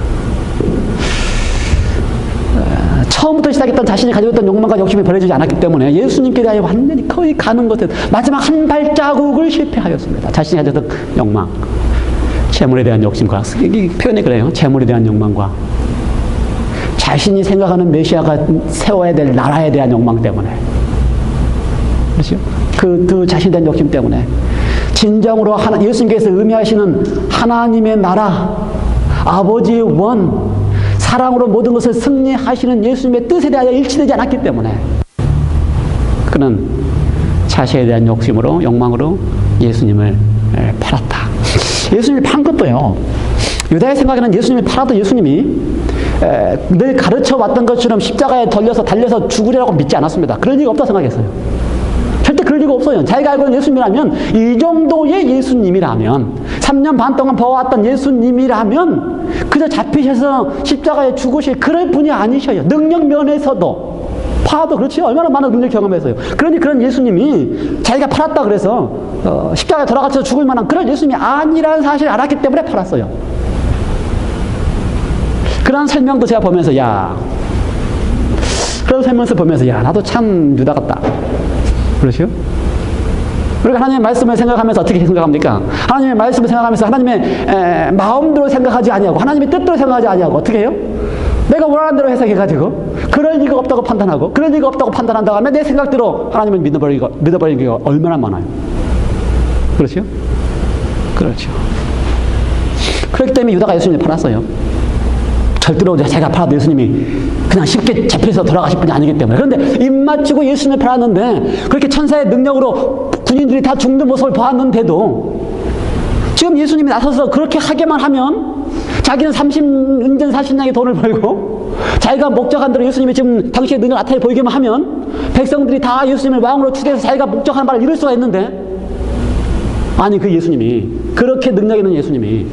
처음부터 시작했던 자신이 가지고 있던 욕망과 욕심이 버려지지 않았기 때문에 예수님께 대하여 완전히 거의 가는 것에 마지막 한 발자국을 실패하였습니다. 자신이 가지고 있던 욕망, 재물에 대한 욕심과, 이 표현이 그래요. 재물에 대한 욕망과 자신이 생각하는 메시아가 세워야 될 나라에 대한 욕망 때문에, 그렇죠? 그 자신에 대한 욕심 때문에 진정으로 예수님께서 의미하시는 하나님의 나라, 아버지의 원, 사랑으로 모든 것을 승리하시는 예수님의 뜻에 대하여 일치되지 않았기 때문에 그는 자신에 대한 욕망으로 예수님을 팔았다. 예수님을 판 것도요, 유다의 생각에는 예수님을 팔아도 예수님이 늘 가르쳐 왔던 것처럼 십자가에 달려서 죽으리라고 믿지 않았습니다. 그럴 리가 없다고 생각했어요. 절대 그럴 리가 없어요. 자기가 알고 있는 예수님이라면, 이 정도의 예수님이라면, 3년 반 동안 보아왔던 예수님이라면 그저 잡히셔서 십자가에 죽으실 그럴 분이 아니셔요. 능력 면에서도. 파도 그렇지, 얼마나 많은 능력 경험했어요. 그러니 그런 예수님이 자기가 팔았다 그래서 십자가에 돌아가서 죽을 만한 그런 예수님이 아니라는 사실을 알았기 때문에 팔았어요. 그런 설명도 제가 보면서 나도 참 유다 같다. 그렇죠? 우리가 하나님의 말씀을 생각하면서 어떻게 생각합니까? 하나님의 말씀을 생각하면서 하나님의 마음대로 생각하지 아니하고 하나님의 뜻대로 생각하지 아니하고 어떻게 해요? 내가 원하는 대로 해석해가지고 그럴 리가 없다고 판단하고, 그럴 리가 없다고 판단한다고 하면 내 생각대로 하나님을 믿어버리는 게 얼마나 많아요. 그렇죠? 그렇죠. 그렇기 때문에 유다가 예수님을 팔았어요. 절대로 자기가 팔아도 예수님이 그냥 쉽게 잡혀서 돌아가실 분이 아니기 때문에. 그런데 입 맞추고 예수님을 팔았는데, 그렇게 천사의 능력으로 군인들이 다 죽는 모습을 보았는데도 지금 예수님이 나서서 그렇게 하게만 하면 자기는 30인전 40냥의 돈을 벌고 자기가 목적한 대로 예수님이 지금 당시의 능력을 나타내 보이게만 하면 백성들이 다 예수님을 왕으로 추대해서 자기가 목적하는 바를 이룰 수가 있는데, 아니 그 예수님이, 그렇게 능력 있는 예수님이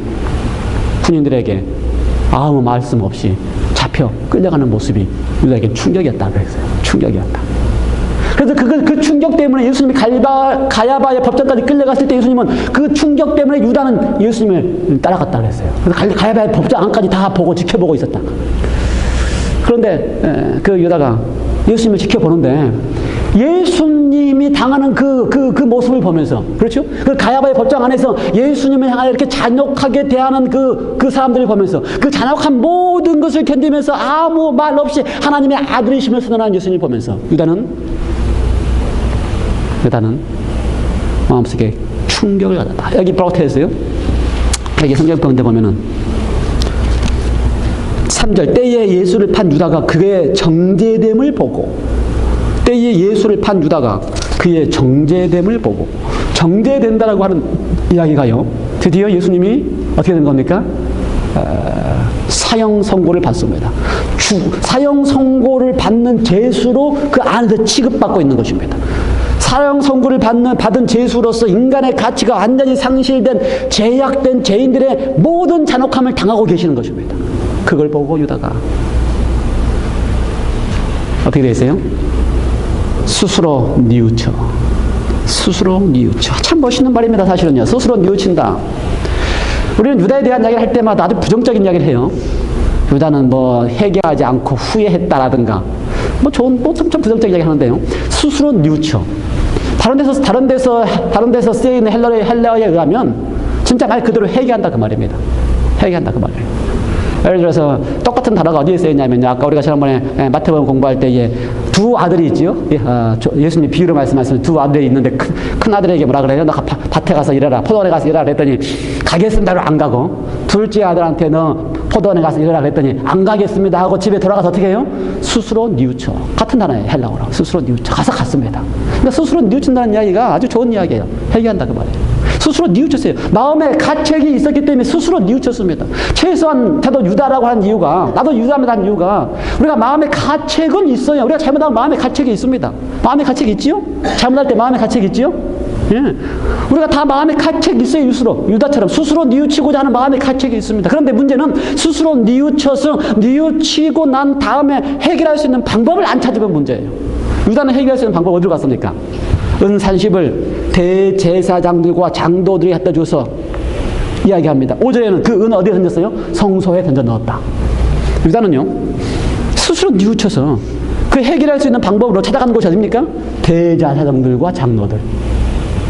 군인들에게 아무 말씀 없이 잡혀 끌려가는 모습이 유다에게 충격이었다 그랬어요. 충격이었다. 그래서 그 충격 때문에 예수님이 가야바의 법정까지 끌려갔을 때 예수님은 그 충격 때문에 유다는 예수님을 따라갔다 그랬어요. 그래서 가야바의 법정 안까지 다 보고 지켜보고 있었다. 그런데 그 유다가 예수님을 지켜보는데 예수님이 당하는 그 모습을 보면서, 그렇죠? 그 가야바의 법정 안에서 예수님을 향하여 이렇게 잔혹하게 대하는 그 사람들을 보면서, 그 잔혹한 모든 것을 견디면서 아무 말 없이 하나님의 아들이심을 선언하는 예수님을 보면서 유다는 마음속에 충격을 받았다. 여기 뭐라고 되어 있어요? 여기 성경 가운데 보면은 3절, 때에 예수를 판 유다가 그의 정죄됨을 보고, 때에 예수를 판 유다가 그의 정죄됨을 보고, 정죄된다라고 하는 이야기가요, 드디어 예수님이 어떻게 된 겁니까? 사형 선고를 받습니다. 사형 선고를 받는 죄수로 그 안에서 취급받고 있는 것입니다. 사형 선고를 받은 죄수로서 인간의 가치가 완전히 상실된, 제약된 죄인들의 모든 잔혹함을 당하고 계시는 것입니다. 그걸 보고 유다가 어떻게 되어 있어요? 스스로 뉘우쳐. 참 멋있는 말입니다. 사실은요. 스스로 뉘우친다. 우리는 유다에 대한 이야기를 할 때마다 아주 부정적인 이야기를 해요. 유다는 뭐 회개하지 않고 후회했다라든가 뭐 좋은 뭐 좀 부정적인 이야기 하는데요. 스스로 뉘우쳐. 다른 데서 쓰여 있는 헬라어에 의하면 진짜 말 그대로 회개한다 그 말입니다. 회개한다 그 말이에요. 예를 들어서 똑같은 단어가 어디에 쓰여 있냐면요. 아까 우리가 지난번에 마태복음 공부할 때 두 아들이 있지요. 예수님이 비유로 말씀하시는 두 아들이 있는데 큰 아들에게 뭐라 그래요? 너 밭에 가서 일해라. 포도원에 가서 일하라 그랬더니 가겠습니다로 안 가고, 둘째 아들한테 너 포도원에 가서 일하라 그랬더니 안 가겠습니다 하고 집에 돌아가서 어떻게 해요? 스스로 뉘우쳐. 같은 단어예요. 헬라어로. 스스로 뉘우쳐. 가서 갔습니다. 그러니까 스스로 뉘우친다는 이야기가 아주 좋은 이야기예요. 회개한다 그 말이에요. 스스로 뉘우쳤어요. 마음에 가책이 있었기 때문에 스스로 뉘우쳤습니다. 최소한 저도 유다라고 하는 이유가, 나도 유다입니다 한 이유가, 우리가 마음에 가책은 있어요. 우리가 잘못하면 마음에 가책이 있습니다. 마음에 가책이 있지요? 잘못할 때 마음에 가책이 있지요? 예. 우리가 다 마음에 가책이 있어요. 유다처럼 스스로 뉘우치고자 하는 마음에 가책이 있습니다. 그런데 문제는 스스로 뉘우치고 난 다음에 해결할 수 있는 방법을 안 찾으면 문제예요. 유다는 해결할 수 있는 방법 어디로 갔습니까? 은30을 대제사장들과 장도들이 갖다 줘서 이야기합니다. 5절에는 그 은 어디에 던졌어요? 성소에 던져 넣었다. 유다는요, 스스로 뉘우쳐서 그 해결할 수 있는 방법으로 찾아가는 곳이 어디입니까? 대제사장들과 장로들.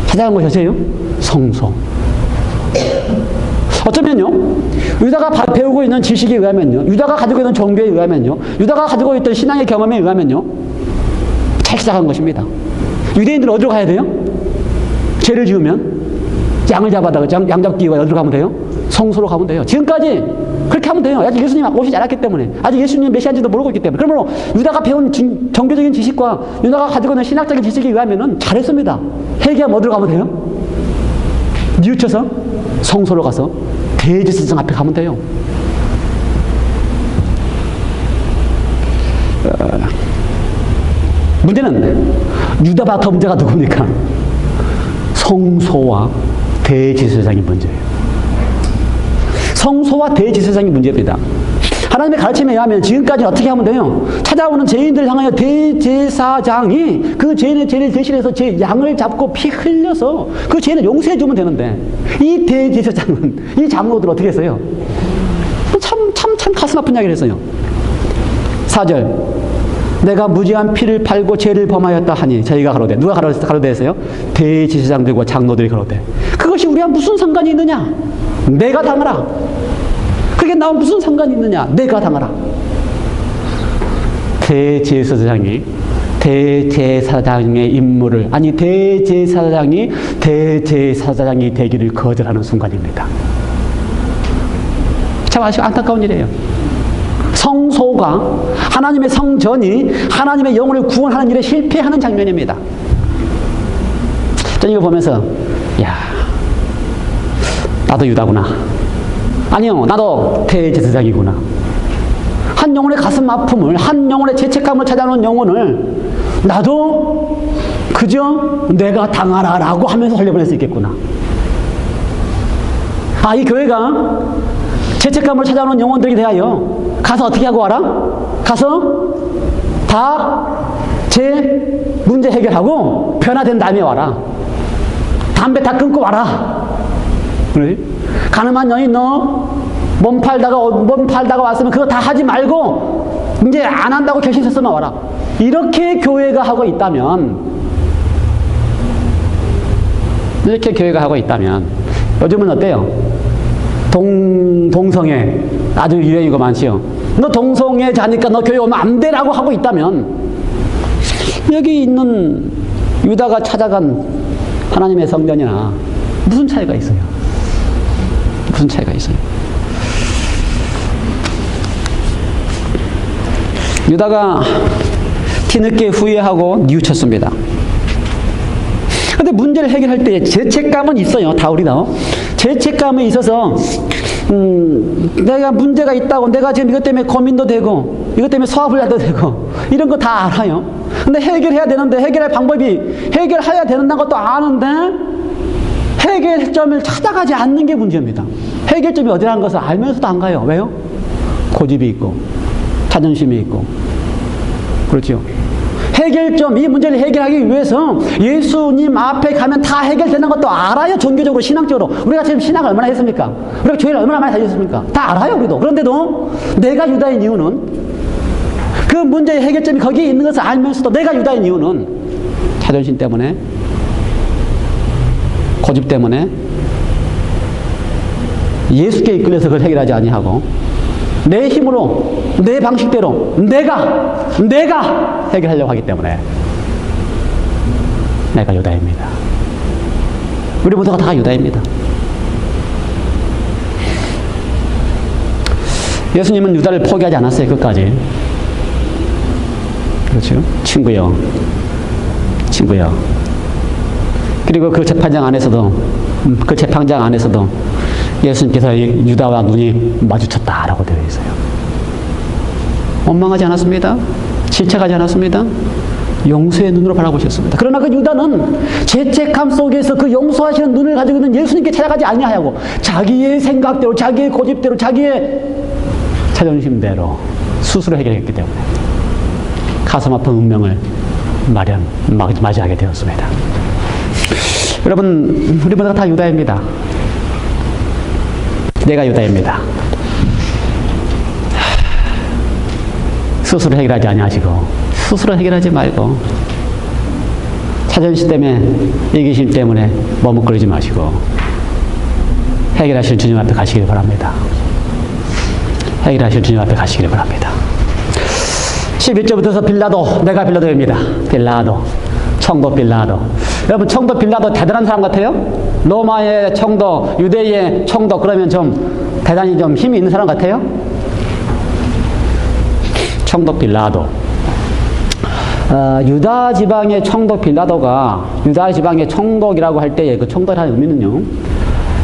찾아간 곳이 어디예요? 성소. 어쩌면요, 유다가 배우고 있는 지식에 의하면요, 유다가 가지고 있는 정교에 의하면요, 유다가 가지고 있던 신앙의 경험에 의하면요, 잘 시작한 것입니다. 유대인들은 어디로 가야 돼요? 죄를 지으면 양을 잡아다가 양 잡기 위해 어디로 가면 돼요? 성소로 가면 돼요. 지금까지 그렇게 하면 돼요. 아직 예수님 오시지 않았기 때문에, 아직 예수님 메시아인지도 모르고 있기 때문에. 그러므로 유다가 배운 정교적인 지식과 유다가 가지고 있는 신학적인 지식에 의하면은 잘했습니다. 회개하면 어디로 가면 돼요? 뉘우쳐서 성소로 가서 대제사장 앞에 가면 돼요. 문제는 유다보다 더 문제가 누굽니까? 성소와 대제사장이 문제예요. 성소와 대제사장이 문제입니다. 하나님의 가르침에 의하면 지금까지 어떻게 하면 돼요? 찾아오는 죄인들을 향하여 대제사장이 그 죄인의 죄를 대신해서 제 양을 잡고 피 흘려서 그 죄인을 용서해 주면 되는데, 이 대제사장은 이 장로들 어떻게 했어요? 참 가슴 아픈 이야기를 했어요. 4절, 내가 무지한 피를 팔고 죄를 범하였다 하니 저희가 가로되. 누가 가로되 했어요? 대제사장들과 장로들이 가로되. 그것이 우리와 무슨 상관이 있느냐? 내가 당하라. 그게 나와 무슨 상관이 있느냐? 내가 당하라. 대제사장이 대제사장의 임무를, 아니 대제사장이 대제사장이 되기를 거절하는 순간입니다. 참 아주 안타까운 일이에요. 성소가, 하나님의 성전이 하나님의 영혼을 구원하는 일에 실패하는 장면입니다. 저는 이거 보면서, 야, 나도 유다구나. 아니요, 나도 대제사장이구나. 한 영혼의 가슴 아픔을, 한 영혼의 죄책감을 찾아오는 영혼을 나도 그저 내가 당하라라고 하면서 살려보낼 수 있겠구나. 아, 이 교회가 죄책감을 찾아오는 영혼들에게 대하여 가서 어떻게 하고 와라? 가서 다 제 문제 해결하고 변화된 다음에 와라. 담배 다 끊고 와라. 그래? 가늠한 여인 너 몸 팔다가 왔으면 그거 다 하지 말고 이제 안 한다고 결심했으면 와라. 이렇게 교회가 하고 있다면, 요즘은 어때요? 동성애 아주 유행이고 많지요. 너 동성애 자니까 너 교회 오면 안 돼라고 하고 있다면, 여기 있는 유다가 찾아간 하나님의 성전이나 무슨 차이가 있어요? 무슨 차이가 있어요? 유다가 뒤늦게 후회하고 뉘우쳤습니다. 그런데 문제를 해결할 때 죄책감은 있어요. 다 우리다. 죄책감이 있어서 내가 문제가 있다고, 내가 지금 이것 때문에 고민도 되고 이것 때문에 소화불량도 되고 이런 거 다 알아요. 근데 해결해야 되는데, 해결할 방법이, 해결해야 되는 것도 아는데 해결점을 찾아가지 않는 게 문제입니다. 해결점이 어디라는 것을 알면서도 안 가요. 왜요? 고집이 있고 자존심이 있고. 그렇죠. 해결점, 이 문제를 해결하기 위해서 예수님 앞에 가면 다 해결되는 것도 알아요. 종교적으로, 신앙적으로. 우리가 지금 신앙을 얼마나 했습니까? 우리가 교회를 얼마나 많이 다녔습니까? 다 알아요, 우리도. 그런데도 내가 유다인 이유는, 그 문제의 해결점이 거기에 있는 것을 알면서도 내가 유다인 이유는 자존심 때문에, 고집 때문에, 예수께 이끌려서 그걸 해결하지 아니하고 내 힘으로, 내 방식대로 내가 해결하려고 하기 때문에 내가 유다입니다. 우리 모두가 다 유다입니다. 예수님은 유다를 포기하지 않았어요. 끝까지. 그렇죠? 친구요. 그리고 그 재판장 안에서도 예수님께서 유다와 눈이 마주쳤다라고 되어 있어요. 원망하지 않았습니다. 질책하지 않았습니다. 용서의 눈으로 바라보셨습니다. 그러나 그 유다는 죄책감 속에서 그 용서하시는 눈을 가지고 있는 예수님께 찾아가지 아니하고 자기의 생각대로, 자기의 고집대로, 자기의 자존심대로 스스로 해결했기 때문에 가슴 아픈 운명을 맞이하게 되었습니다. 여러분, 우리 모두가 다 유다입니다. 내가 유다입니다. 스스로 해결하지 아니하시고, 스스로 해결하지 말고, 자존심 때문에, 이기심 때문에 머뭇거리지 마시고, 해결하실 주님 앞에 가시길 바랍니다. 해결하실 주님 앞에 가시길 바랍니다. 11절부터서 빌라도, 내가 빌라도입니다. 빌라도, 청도 빌라도. 여러분, 청도 빌라도 대단한 사람 같아요? 로마의 청도, 유대의 청도, 그러면 좀 대단히 좀 힘이 있는 사람 같아요? 청도 빌라도. 유다 지방의 청도 빌라도가, 유다 지방의 청독이라고 할 때의 그 청독이라는 의미는요,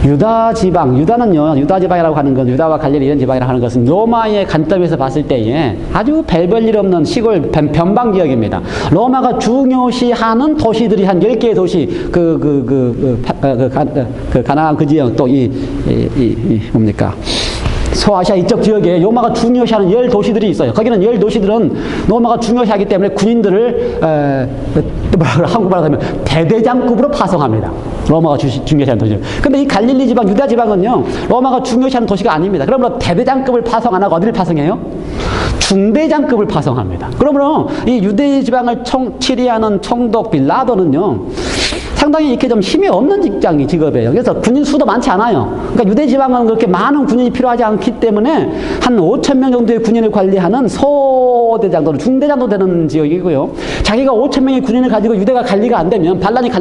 유다 지방이라고 하는 건, 유다와 갈릴리 이런 지방이라고 하는 것은 로마의 관점에서 봤을 때에 아주 별 일 없는 시골 변방 지역입니다. 로마가 중요시하는 도시들이 한 10개의 도시, 가나안 그 지역, 또 뭡니까? 소아시아 이쪽 지역에 로마가 중요시하는 10도시들이 있어요. 거기는 10도시들은 로마가 중요시하기 때문에 군인들을 한국말로 하면 대대장급으로 파송합니다. 로마가 중요시하는 도시. 근데 이 갈릴리 지방, 유다 지방은요, 로마가 중요시하는 도시가 아닙니다. 그러므로 대대장급을 파송 안 하고 어디를 파송해요? 중대장급을 파송합니다. 그러므로 이 유대 지방을 치리하는 총독 빌라도는요, 상당히 이렇게 좀 힘이 없는 직업이에요. 그래서 군인 수도 많지 않아요. 그러니까 유대 지방은 그렇게 많은 군인이 필요하지 않기 때문에 한 5,000명 정도의 군인을 관리하는 소대장 또는 중대장 정도 되는 지역이고요. 자기가 5,000명의 군인을 가지고 유대가 관리가 안 되면, 반란이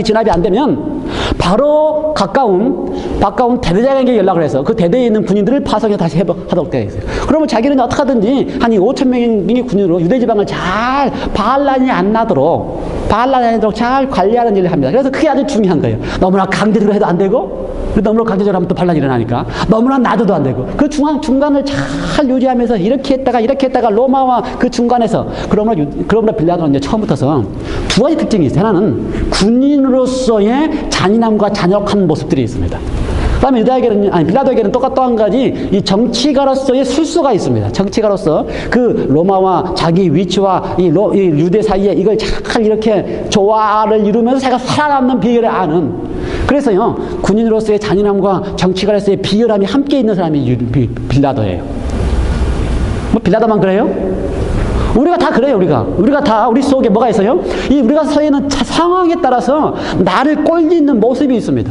진압이 안 되면 바로 가까운 대대장에게 연락을 해서 그 대대에 있는 군인들을 파송해 다시 하도록 되어 있어요. 그러면 자기는 어떻게 하든지 한 5,000명의 군인으로 유대 지방을 잘 반란이 안 나도록 잘 관리하는 일을 합니다. 그래서 그게 아주 중요한 거예요. 너무나 강제적으로 해도 안 되고, 너무나 강제적으로 하면 또 반란이 일어나니까 너무나 놔둬도 안 되고, 그 중간을 잘 유지하면서 이렇게 했다가 로마와 그 중간에서, 그러므로 빌라도는 이제 처음부터서 두 가지 특징이 있어요. 하나는 군인으로서의 잔인함과 잔혹한 모습들이 있습니다. 그다음에 빌라도에게는 또 한 가지, 이 정치가로서의 술수가 있습니다. 정치가로서 그 로마와 자기 위치와 이 유대 사이에 이걸 잘 이렇게 조화를 이루면서 자기가 살아남는 비결을 아는, 그래서요, 군인으로서의 잔인함과 정치가로서의 비열함이 함께 있는 사람이 빌라도예요. 뭐 빌라도만 그래요? 우리가 다 그래요. 우리가 다 우리 속에 뭐가 있어요? 우리가 서 있는 상황에 따라서 나를 꼴리는 모습이 있습니다.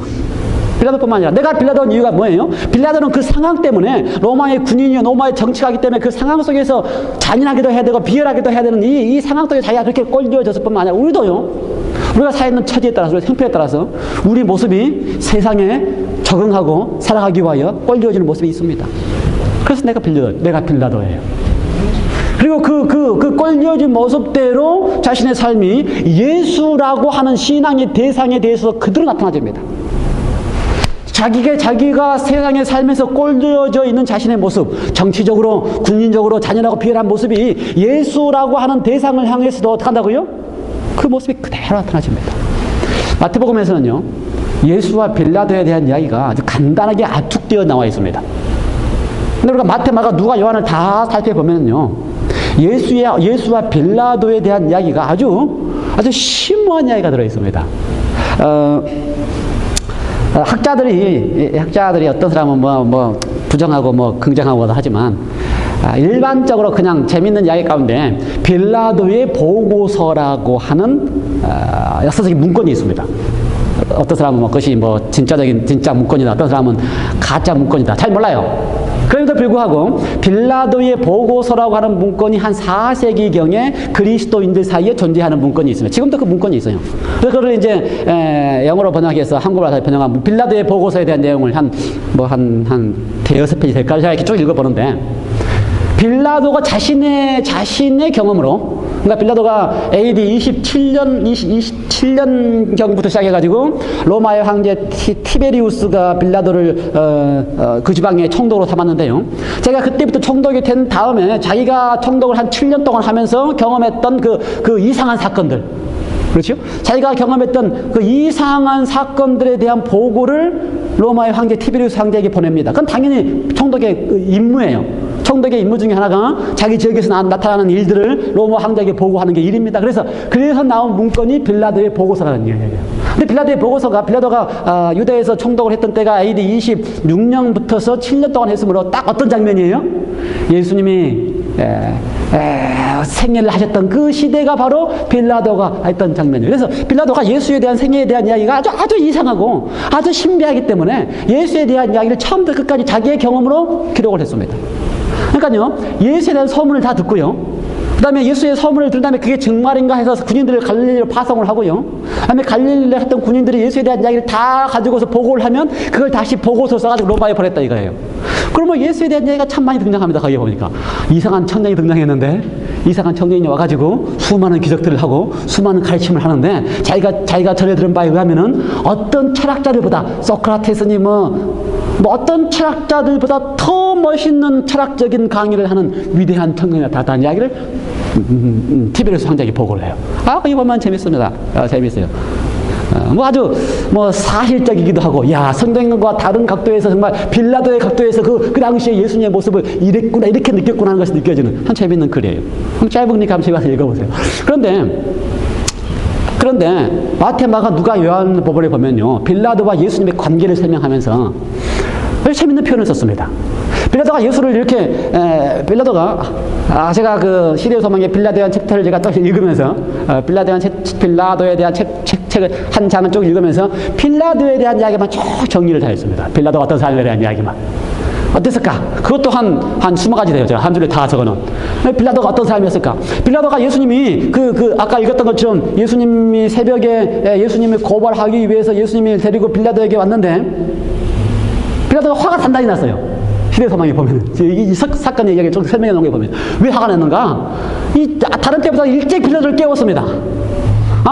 빌라도뿐만 아니라, 내가 빌라도인 이유가 뭐예요? 빌라도는 그 상황 때문에, 로마의 군인이요, 로마의 정치가기 때문에 그 상황 속에서 잔인하기도 해야 되고 비열하기도 해야 되는 이 상황 속에 자기가 그렇게 꼴려졌을 뿐만 아니라, 우리도요, 우리가 사 있는 처지에 따라서, 우리 형편에 따라서 우리 모습이 세상에 적응하고 살아가기 위하여 꼴려지는 모습이 있습니다. 그래서 내가 빌라도예요. 그리고 그 꼴려진 모습대로 자신의 삶이 예수라고 하는 신앙의 대상에 대해서 그대로 나타나집니다. 자기가 세상에 살면서 꼴려져 있는 자신의 모습, 정치적으로, 군인적으로 잔인하고 비열한 모습이 예수라고 하는 대상을 향해서도 어떻게 한다고요? 그 모습이 그대로 나타나집니다. 마태복음에서는요, 예수와 빌라도에 대한 이야기가 아주 간단하게 압축되어 나와 있습니다. 근데 우리가 마태, 마가, 누가, 요한을 다 살펴보면요, 예수와 빌라도에 대한 이야기가 아주 심오한 이야기가 들어있습니다. 학자들이 어떤 사람은 뭐 부정하고 뭐 긍정하고 하지만 일반적으로 그냥 재밌는 이야기 가운데 빌라도의 보고서라고 하는 역사적인 문건이 있습니다. 어떤 사람은 그것이 진짜 문건이다. 어떤 사람은 가짜 문건이다. 잘 몰라요. 그럼에도 불구하고 빌라도의 보고서라고 하는 문건이 한 4세기경에 그리스도인들 사이에 존재하는 문건이 있습니다. 지금도 그 문건이 있어요. 그래서 그걸 이제 영어로 번역해서 한국어로 번역한 빌라도의 보고서에 대한 내용을 한 대여섯 페이지 될까 제가 이렇게 쭉 읽어보는데, 빌라도가 자신의 경험으로, 그러니까 빌라도가 AD 27년경부터 시작해가지고 로마의 황제 티베리우스가 빌라도를 그 지방의 총독으로 삼았는데요. 제가 그때부터 총독이 된 다음에 자기가 총독을 한 7년 동안 하면서 경험했던 그 이상한 사건들, 그렇죠? 자기가 경험했던 그 이상한 사건들에 대한 보고를 로마의 황제 티베리우스 황제에게 보냅니다. 그건 당연히 총독의 임무예요. 총독의 임무 중에 하나가 자기 지역에서 나타나는 일들을 로마 황제에게 보고하는 게 일입니다. 그래서 나온 문건이 빌라도의 보고서라는 이야기예요. 근데 빌라도가 유대에서 총독을 했던 때가 AD 26년부터서 7년 동안 했으므로 딱 어떤 장면이에요? 예수님이 생애를 하셨던 그 시대가 바로 빌라도가 했던 장면이에요. 그래서 빌라도가 예수에 대한 생애에 대한 이야기가 아주 이상하고 아주 신비하기 때문에 예수에 대한 이야기를 처음부터 끝까지 자기의 경험으로 기록을 했습니다. 그러니까요, 예수에 대한 소문을 다 듣고요, 그 다음에 예수의 소문을 들은 다음에 그게 정말인가 해서 군인들을 갈릴리로 파송을 하고요, 그 다음에 갈릴리에 했던 군인들이 예수에 대한 이야기를 다 가지고서 보고를 하면 그걸 다시 보고서 써가지고 로마에 보냈다 이거예요. 그러면 예수에 대한 이야기가 참 많이 등장합니다. 거기에 보니까 이상한 청년이 등장했는데, 이상한 청년이 와가지고 수많은 기적들을 하고 수많은 가르침을 하는데, 자기가 전해 들은 바에 의하면은 어떤 철학자들보다, 소크라테스니 어떤 철학자들보다 더 멋있는 철학적인 강의를 하는 위대한 청년이 나타났다는 이야기를 티베리우스 황제에게 보고를 해요. 거기 보면 재밌습니다. 재밌어요. 아주 사실적이기도 하고, 성경과 다른 각도에서 정말 빌라도의 각도에서 그 당시에 예수님의 모습을 이랬구나, 이렇게 느꼈구나 하는 것이 느껴지는 참 재밌는 글이에요. 짧은 거니까 한번 가서 읽어보세요. 그런데 마태, 마가, 누가, 요한복음을 보면요, 빌라도와 예수님의 관계를 설명하면서 재밌는 표현을 썼습니다. 빌라도가 예수를 이렇게, 제가 그 시리오 소망의 빌라도에 대한 챕터를 제가 또 읽으면서, 빌라도에 대한 책을 한 장을 쭉 읽으면서 빌라도에 대한 이야기만 쭉 정리를 다 했습니다. 빌라도가 어떤 사람에 대한 이야기만. 어땠을까? 그것도 한 20가지 돼요. 제가 한 줄에 다 적어놓은. 빌라도가 어떤 사람이었을까? 빌라도가 예수님이 아까 읽었던 것처럼 예수님이 새벽에 예수님을 고발하기 위해서 예수님이 데리고 빌라도에게 왔는데, 빌라도가 화가 단단히 났어요. 시대 소망에 보면 이 사건의 이야기를 좀 설명해 놓은 게 보면 왜 화가 났는가? 다른 때보다 일찍 빌라도를 깨웠습니다.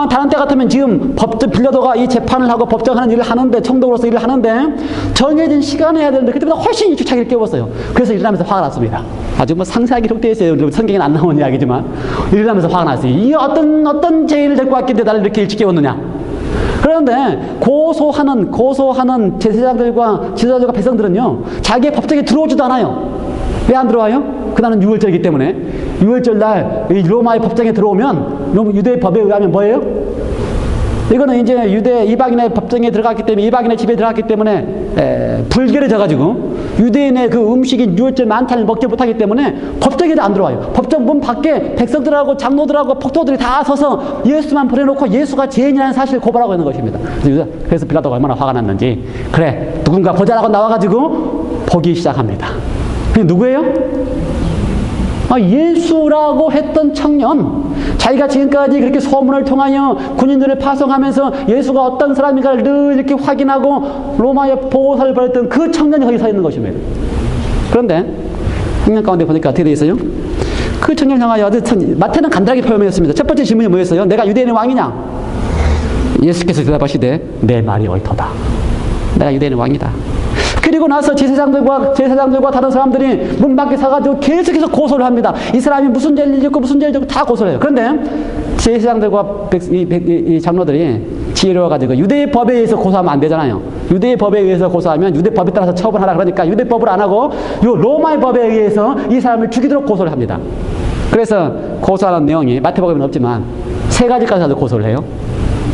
다른 때 같으면 지금 빌라도가 이 재판을 하고 법정하는 일을 하는데, 총독으로서 일을 하는데 정해진 시간에 해야 되는데 그때보다 훨씬 일찍 자기를 깨웠어요. 그래서 일어나면서 화가 났습니다. 아주 상세하게 기록되어 있어요. 성경에 안 나오는 이야기지만 일어나면서 화가 났어요. 이 어떤 죄인을 데리고 왔길래 나를 이렇게 일찍 깨웠느냐? 그런데 고소하는 제사장들과 지도자들과 백성들은요, 자기의 법정에 들어오지도 않아요. 왜 안 들어와요? 그날은 6월절이기 때문에. 6월절 날 로마의 법정에 들어오면 유대의 법에 의하면 뭐예요? 이거는 이제 이방인의 법정에 들어갔기 때문에, 이방인의 집에 들어갔기 때문에 불결에 져가지고 유대인의 그 음식인 6월절 만찬을 먹지 못하기 때문에 법정에도 안 들어와요. 법정 문 밖에 백성들하고 장로들하고 폭도들이 다 서서 예수만 보내놓고 예수가 죄인이라는 사실을 고발하고 있는 것입니다. 그래서 빌라도가 얼마나 화가 났는지, 그래 누군가 보자라고 나와가지고 보기 시작합니다. 그게 누구예요? 예수라고 했던 청년, 자기가 지금까지 그렇게 소문을 통하여 군인들을 파송하면서 예수가 어떤 사람인가를 늘 이렇게 확인하고 로마의 보고서를 보냈던 그 청년이 거기 서 있는 것입니다. 그런데 성경 가운데 보니까 어떻게 되어 있어요? 그 청년을 향하여 마태는 간단하게 표현했습니다. 첫 번째 질문이 뭐였어요? 내가 유대인의 왕이냐? 예수께서 대답하시되 내 말이 옳도다. 내가 유대인의 왕이다. 그리고 나서 제사장들과 다른 사람들이 문 밖에 서가지고 계속해서 고소를 합니다. 이 사람이 무슨 죄를 짓고 무슨 죄를 짓고 다 고소를 해요. 그런데 제사장들과 이 장로들이 지혜로워가지고 유대의 법에 의해서 고소하면 안 되잖아요. 유대의 법에 의해서 고소하면 유대 법에 따라서 처벌하라 그러니까 유대 법을 안 하고 요 로마의 법에 의해서 이 사람을 죽이도록 고소를 합니다. 그래서 고소하는 내용이 마태복음에는 없지만 세 가지까지 고소를 해요.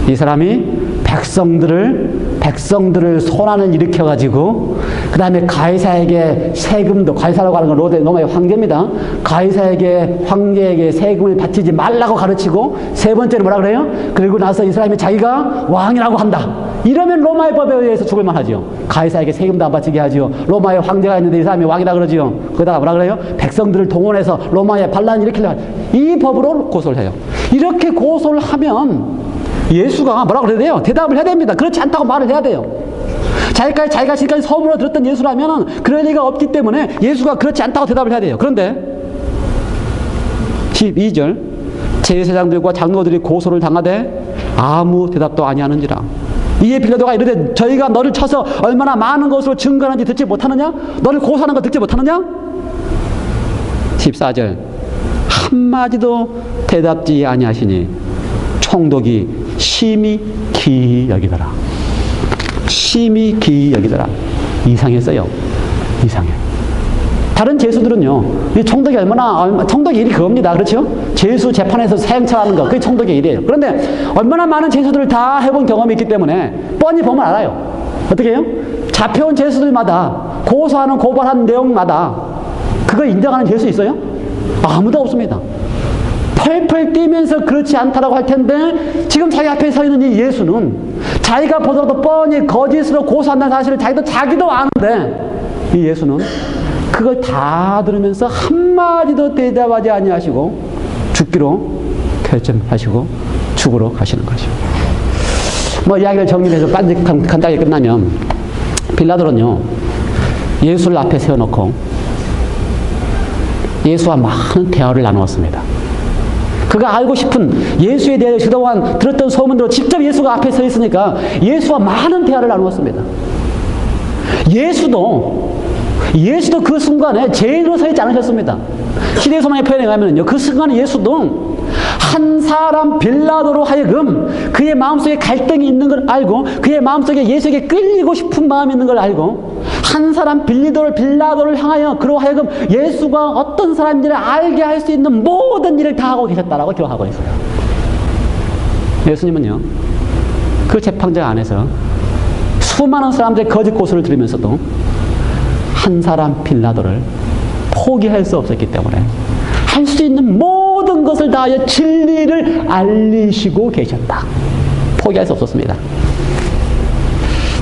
이 사람이 백성들을 소란을 일으켜가지고 그 다음에 가이사에게 세금도, 가이사라고 하는 건 로마의 황제입니다. 가이사에게, 황제에게 세금을 바치지 말라고 가르치고, 세 번째는 뭐라 그래요? 그리고 나서 이 사람이 자기가 왕이라고 한다. 이러면 로마의 법에 의해서 죽을만 하지요. 가이사에게 세금도 안 바치게 하지요. 로마의 황제가 있는데 이 사람이 왕이라 그러지요. 거기다가 뭐라 그래요? 백성들을 동원해서 로마의 반란을 일으키려고 이 법으로 고소를 해요. 이렇게 고소를 하면 예수가 뭐라고 그래야 돼요? 대답을 해야 됩니다. 그렇지 않다고 말을 해야 돼요. 자기가 지금까지 소문으로 들었던 예수라면 그럴 리가 없기 때문에 예수가 그렇지 않다고 대답을 해야 돼요. 그런데 12절 제사장들과 장로들이 고소를 당하되 아무 대답도 아니하는지라. 이에 빌라도가 이르되 저희가 너를 쳐서 얼마나 많은 것으로 증거하는지 듣지 못하느냐? 너를 고소하는 거 듣지 못하느냐? 14절 한마디도 대답지 아니하시니 총독이 심히 기이 여기더라. 심히 기이 여기더라. 이상했어요. 이상해. 다른 죄수들은요, 이 총독이 총독의 일이 그겁니다. 그렇죠? 죄수 재판에서 사형처하는 거, 그게 총독의 일이에요. 그런데 얼마나 많은 죄수들을 다 해본 경험이 있기 때문에 뻔히 보면 알아요. 어떻게 해요? 잡혀온 죄수들마다 고소하는 고발한 내용마다 그걸 인정하는 죄수 있어요? 아무도 없습니다. 펄펄 뛰면서 그렇지 않다라고 할 텐데 지금 자기 앞에 서 있는 이 예수는 자기가 보더라도 뻔히 거짓으로 고소한다는 사실을 자기도 아는데 이 예수는 그걸 다 들으면서 한마디도 대답하지 아니하시고 죽기로 결정하시고 죽으러 가시는 거죠. 뭐 이야기를 정리해서 간단하게 끝나면 빌라도는요, 예수를 앞에 세워놓고 예수와 많은 대화를 나누었습니다. 그가 알고 싶은 예수에 대해 그동안 들었던 소문대로 직접 예수가 앞에 서 있으니까 예수와 많은 대화를 나누었습니다. 예수도 그 순간에 죄인으로 서 있지 않으셨습니다. 시대의 소망의 표현에 의하면요, 그 순간에 예수도 한 사람 빌라도로 하여금 그의 마음속에 갈등이 있는 걸 알고 그의 마음속에 예수에게 끌리고 싶은 마음이 있는 걸 알고 한 사람 빌라도를 향하여 그로 하여금 예수가 어떤 사람인지를 알게 할 수 있는 모든 일을 다 하고 계셨다라고 기록하고 있어요. 예수님은요, 그 재판장 안에서 수많은 사람들의 거짓 고소를 들으면서도 한 사람 빌라도를 포기할 수 없었기 때문에 할 수 있는 모든 것을 다하여 진리를 알리시고 계셨다. 포기할 수 없었습니다.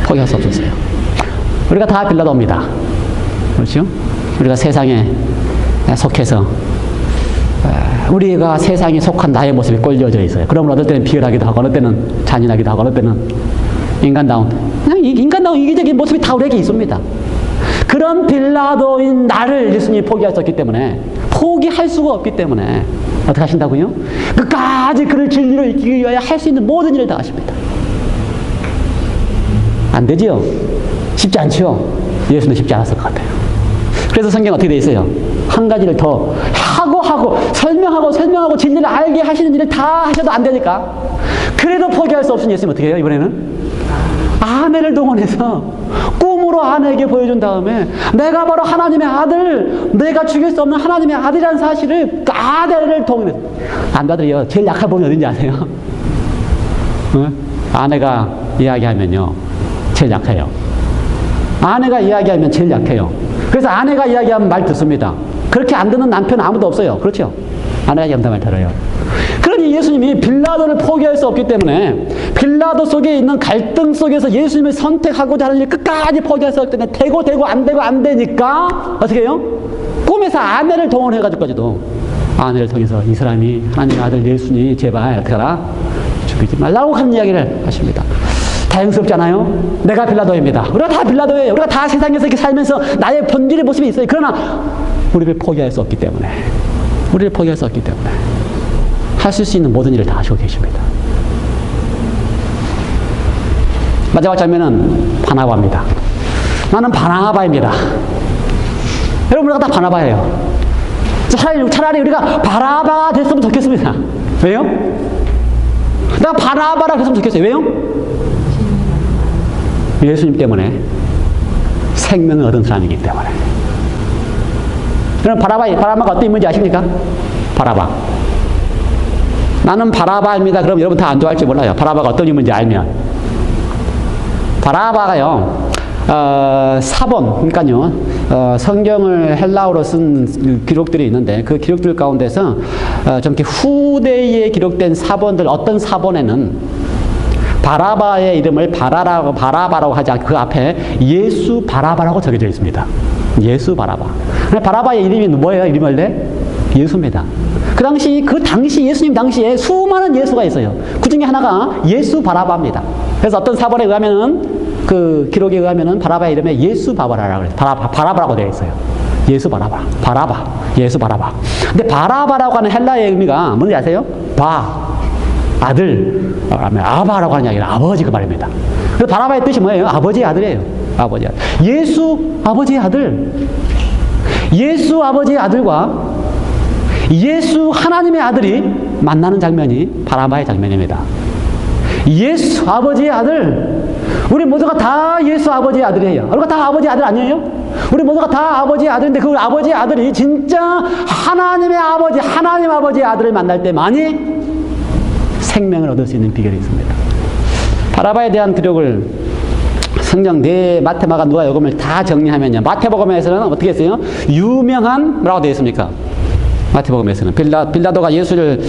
포기할 수 없었어요. 우리가 다 빌라도입니다. 그렇죠? 우리가 세상에 속해서 우리가 세상에 속한 나의 모습이 꼴려져 있어요. 그러면 어떨 때는 비열하기도 하고 어느 때는 잔인하기도 하고 어느 때는 인간다운 이기적인 모습이 다 우리에게 있습니다. 그런 빌라도인 나를 예수님이 포기할 수 없기 때문에 포기할 수가 없기 때문에 어떻게 하신다고요? 끝까지 그를 진리로 이기기 위하여 할 수 있는 모든 일을 다 하십니다. 안 되지요? 쉽지 않죠? 예수는 쉽지 않았을 것 같아요. 그래서 성경 어떻게 되어 있어요? 한 가지를 더 하고 설명하고 진리를 알게 하시는 일을 다 하셔도 안 되니까 그래도 포기할 수 없으니 예수님 어떻게 해요? 이번에는 아내를 동원해서 꿈으로 아내에게 보여준 다음에 내가 바로 하나님의 아들, 내가 죽일 수 없는 하나님의 아들이라는 사실을 그 아내를 동원해서 남자들이요 제일 약한 부분이 어딘지 아세요? 아내가 이야기하면요 제일 약해요. 아내가 이야기하면 제일 약해요. 그래서 아내가 이야기하면 말 듣습니다. 그렇게 안 듣는 남편은 아무도 없어요. 그렇죠? 아내가 이야기하면 말 들어요. 그러니 예수님이 빌라도를 포기할 수 없기 때문에 빌라도 속에 있는 갈등 속에서 예수님을 선택하고자 하는 일 끝까지 포기할 수 없기 때문에 되고 안 되니까 어떻게 해요? 꿈에서 아내를 동원해가지고까지도 아내를 통해서 이 사람이 하나님의 아들 예수님 제발 어떻게 하라? 죽이지 말라고 하는 이야기를 하십니다. 다행스럽지 않아요? 내가 빌라도입니다. 우리가 다 빌라도예요. 우리가 다 세상에서 이렇게 살면서 나의 본질의 모습이 있어요. 그러나 우리를 포기할 수 없기 때문에 하실 수 있는 모든 일을 다 하시고 계십니다. 마지막 장면은 바나바입니다. 나는 바나바입니다. 여러분 우리가 다 바나바예요. 차라리 우리가 바라바가 됐으면 좋겠습니다. 왜요? 내가 바나바라 그랬으면 좋겠어요. 왜요? 예수님 때문에 생명을 얻은 사람이기 때문에. 그럼 바나바가 어떤 인물인지 아십니까? 바라바. 나는 바라바입니다. 그럼 여러분 다 안 좋아할지 몰라요. 바라바가 어떤 인물인지 알면. 바라바가요, 사본, 그러니까요, 성경을 헬라어로 쓴 기록들이 있는데 그 기록들 가운데서 좀 이렇게 후대에 기록된 사본들, 어떤 사본에는 바라바의 이름을 바라바라고 하지 않고 그 앞에 예수 바라바라고 적혀져 있습니다. 예수 바라바. 바라바의 이름이 뭐예요? 이름 원래? 예수입니다. 그 당시 예수님 당시에 수많은 예수가 있어요. 그 중에 하나가 예수 바라바입니다. 그래서 어떤 사본에 의하면은 그 기록에 의하면은 바라바의 이름에 예수 바라바라고 그래요. 바라바라고 되어 있어요. 예수 바라바. 예수 바라바. 근데 바라바라고 하는 헬라의 의미가 뭔지 아세요? 아들, 아바라고 하는 이야기는 아버지 그 말입니다. 그래서 바라바의 뜻이 뭐예요? 아버지의 아들이에요. 아버지 아들. 예수 아버지의 아들. 예수 아버지의 아들과 예수 하나님의 아들이 만나는 장면이 바라바의 장면입니다. 예수 아버지의 아들. 우리 모두가 다 예수 아버지의 아들이에요. 우리가 다 아버지의 아들 아니에요? 우리 모두가 다 아버지의 아들인데 그 아버지의 아들이 진짜 하나님의 아버지, 하나님 아버지의 아들을 만날 때만이 생명을 얻을 수 있는 비결이 있습니다. 바라바에 대한 기록을 성경 네 마태, 마가, 누가, 요금을 다 정리하면요. 마태복음에서는 어떻게 했어요? 유명한 뭐라고 되어 있습니까? 마태복음에서는 빌라도가 예수를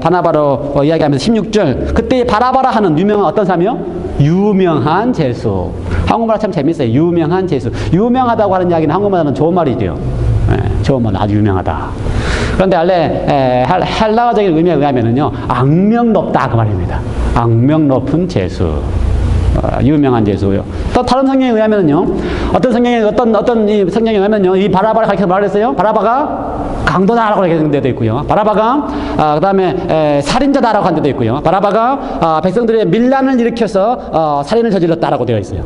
바나바로 이야기하면서 16절 그때 바라바라 하는 유명한 어떤 사람이요? 유명한 재수. 한국말 참 재밌어요. 유명한 재수. 유명하다고 하는 이야기는 한국말로는 좋은 말이죠. 좋은 말, 아주 유명하다. 그런데 원래 헬라어적인 의미에 의하면은요, 악명 높다 그 말입니다. 악명 높은 재수. 유명한 재수요. 또 다른 성경에 의하면은요, 어떤 성경에 이 성경에 의하면요, 이 바라바를 가리켜서 말했어요. 바라바가 강도다라고 하는 데도 있고요. 바라바가 그다음에 살인자다라고 하는 데도 있고요. 바라바가 백성들의 밀란을 일으켜서 살인을 저질렀다라고 되어 있어요.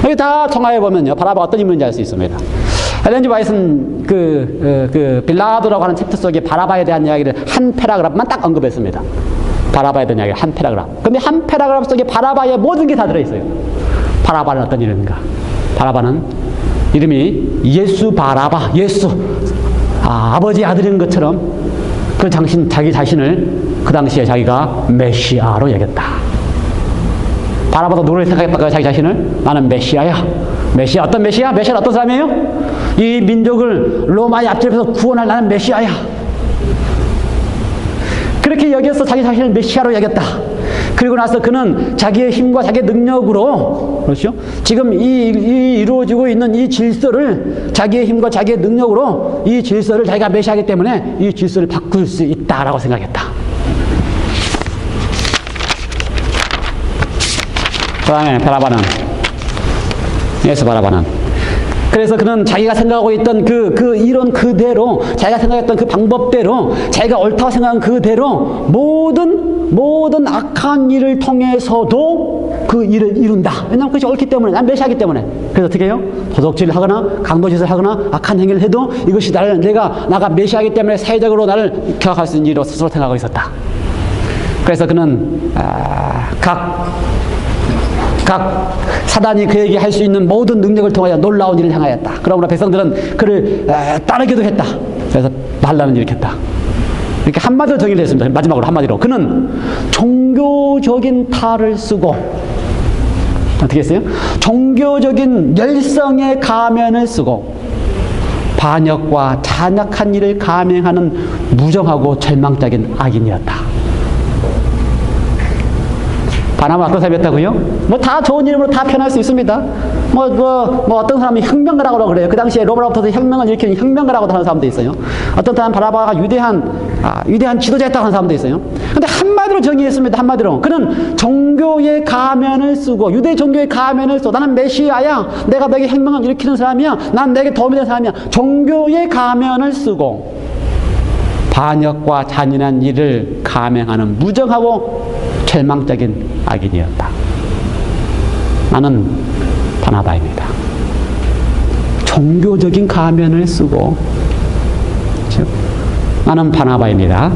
여기 다 청하해 보면요, 바라바가 어떤 인물인지 알 수 있습니다. 엘렌 와이트는 그 빌라도라고 하는 챕터 속에 바라바에 대한 이야기를 한 패러그래프만 딱 언급했습니다. 바라바에 대한 이야기 한 패러그래프. 근데 한 패러그래프 속에 바라바의 모든 게 다 들어있어요. 바라바는 어떤 이름인가? 바라바는 이름이 예수 바라바, 예수. 아버지 아들인 것처럼 자기 자신을 그 당시에 자기가 메시아로 여겼다. 바라바도 누구를 생각했다고요? 자기 자신을? 나는 메시아야. 메시아, 어떤 메시아? 메시아는 어떤 사람이에요? 이 민족을 로마의 압제에서 구원할 나는 메시아야. 그렇게 여겨서 자기 자신을 메시아로 여겼다. 그리고 나서 그는 자기의 힘과 자기의 능력으로, 그렇죠? 지금 이루어지고 있는 이 질서를 자기의 힘과 자기의 능력으로 이 질서를 자기가 메시아이기 때문에 이 질서를 바꿀 수 있다라고 생각했다. 그 다음에 바라바는, 예수 바라바는, 그래서 그는 자기가 생각하고 있던 그 이론 그대로, 자기가 생각했던 그 방법대로, 자기가 옳다고 생각한 그대로 모든 악한 일을 통해서도 그 일을 이룬다. 왜냐하면 그것이 옳기 때문에, 난 메시아이기 때문에. 그래서 어떻게 해요? 도둑질을 하거나 강도짓을 하거나 악한 행위를 해도 이것이 나가 메시아이기 때문에 사회적으로 나를 경악할 수 있는 일로 스스로 생각하고 있었다. 그래서 그는 각 사단이 그에게 할 수 있는 모든 능력을 통하여 놀라운 일을 향하였다. 그러므로 백성들은 그를 따르기도 했다. 그래서 반란을 일으켰다. 이렇게 한마디로 정의를 했습니다. 마지막으로 한마디로. 그는 종교적인 탈을 쓰고, 어떻게 했어요? 종교적인 열성의 가면을 쓰고 반역과 잔악한 일을 감행하는 무정하고 절망적인 악인이었다. 바나바는 어떤 사람이었다고요? 뭐 다 좋은 이름으로 다 표현할 수 있습니다. 어떤 사람이 혁명가라고 그래요. 그 당시에 로마로부터 혁명을 일으키는 혁명가라고 하는 사람도 있어요. 어떤 사람 바나바가 위대한 지도자였다고 하는 사람도 있어요. 근데 한마디로 정의했습니다. 한마디로. 그는 종교의 가면을 쓰고, 유대 종교의 가면을 쓰고, 나는 메시아야. 내가 너에게 혁명을 일으키는 사람이야. 난 내게 도움이 되는 사람이야. 종교의 가면을 쓰고 반역과 잔인한 일을 감행하는 무정하고 절망적인 악인이었다. 나는 바나바입니다. 종교적인 가면을 쓰고, 그렇죠? 나는 바나바입니다.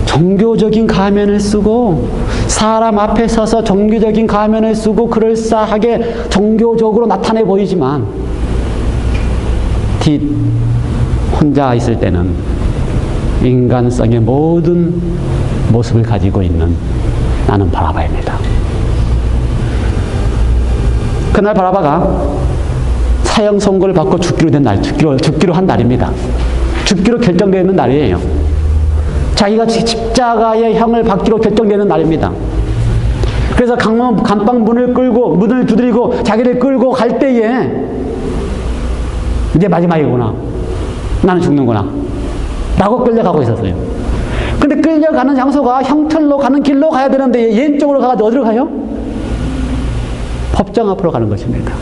종교적인 가면을 쓰고, 사람 앞에 서서 종교적인 가면을 쓰고 그럴싸하게 종교적으로 나타내 보이지만 혼자 있을 때는 인간성의 모든 모습을 가지고 있는 나는 바라바입니다. 그날 바라바가 사형 선고를 받고 죽기로 된 날, 죽기로 한 날입니다. 죽기로 결정되는 날이에요. 자기가 십자가의 형을 받기로 결정되는 날입니다. 그래서 감방 문을 두드리고 자기를 끌고 갈 때에 이제 마지막이구나. 나는 죽는구나. 라고 끌려가고 있었어요. 근데 끌려가는 장소가 형틀로 가는 길로 가야 되는데 왼쪽으로 가가지고 어디로 가요? 법정 앞으로 가는 것입니다.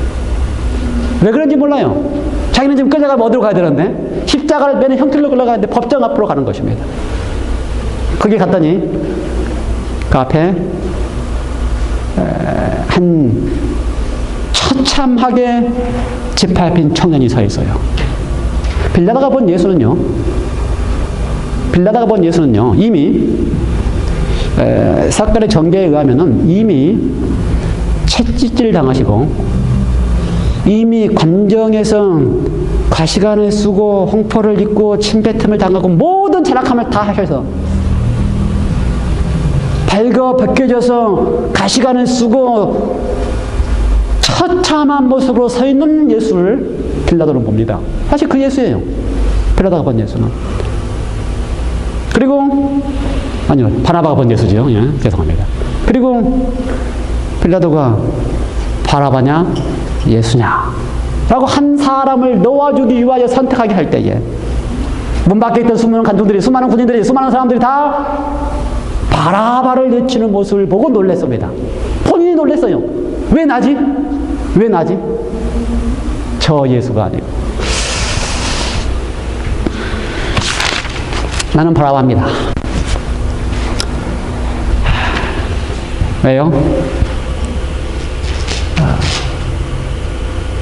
왜 그런지 몰라요. 자기는 지금 끌려가면 어디로 가야 되는데 십자가를 매는 형틀로 끌려가는데 법정 앞으로 가는 것입니다. 거기 갔더니 그 앞에 한 처참하게 짓밟힌 청년이 서 있어요. 빌라다가 본 예수는요 이미 사건의 전개에 의하면은 이미 채찍질 당하시고 이미 관정에서 가시관을 쓰고 홍포를 입고 침뱉음을 당하고 모든 잔악함을 다 하셔서 발거 벗겨져서 가시관을 쓰고 처참한 모습으로 서 있는 예수를 빌라도는 봅니다. 사실 그 예수예요. 빌라도가 본 예수는. 그리고 아니요, 바나바가 본 예수죠. 예, 죄송합니다. 그리고 빌라도가 바라바냐 예수냐 라고 한 사람을 놓아주기 위하여 선택하게 할 때에 문 밖에 있던 수많은 관중들이, 수많은 군인들이, 수많은 사람들이 다 바라바를 내치는 모습을 보고 놀랐습니다. 본인이 놀랐어요. 왜 나지? 왜 나지? 저 예수가 아니고 나는 바라바입니다. 왜요?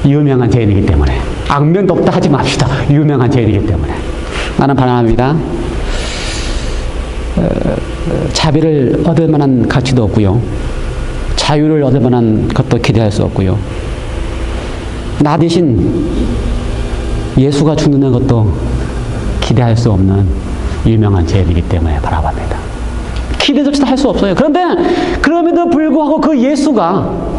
유명한 죄인이기 때문에. 악명도 없다 하지 맙시다. 유명한 죄인이기 때문에. 나는 바라바입니다. 자비를 얻을 만한 가치도 없고요. 자유를 얻을 만한 것도 기대할 수 없고요. 나 대신 예수가 죽는 것도 기대할 수 없는 유명한 죄인이기 때문에 바라바입니다. 기대조차도 할 수 없어요. 그런데 그럼에도 불구하고 그 예수가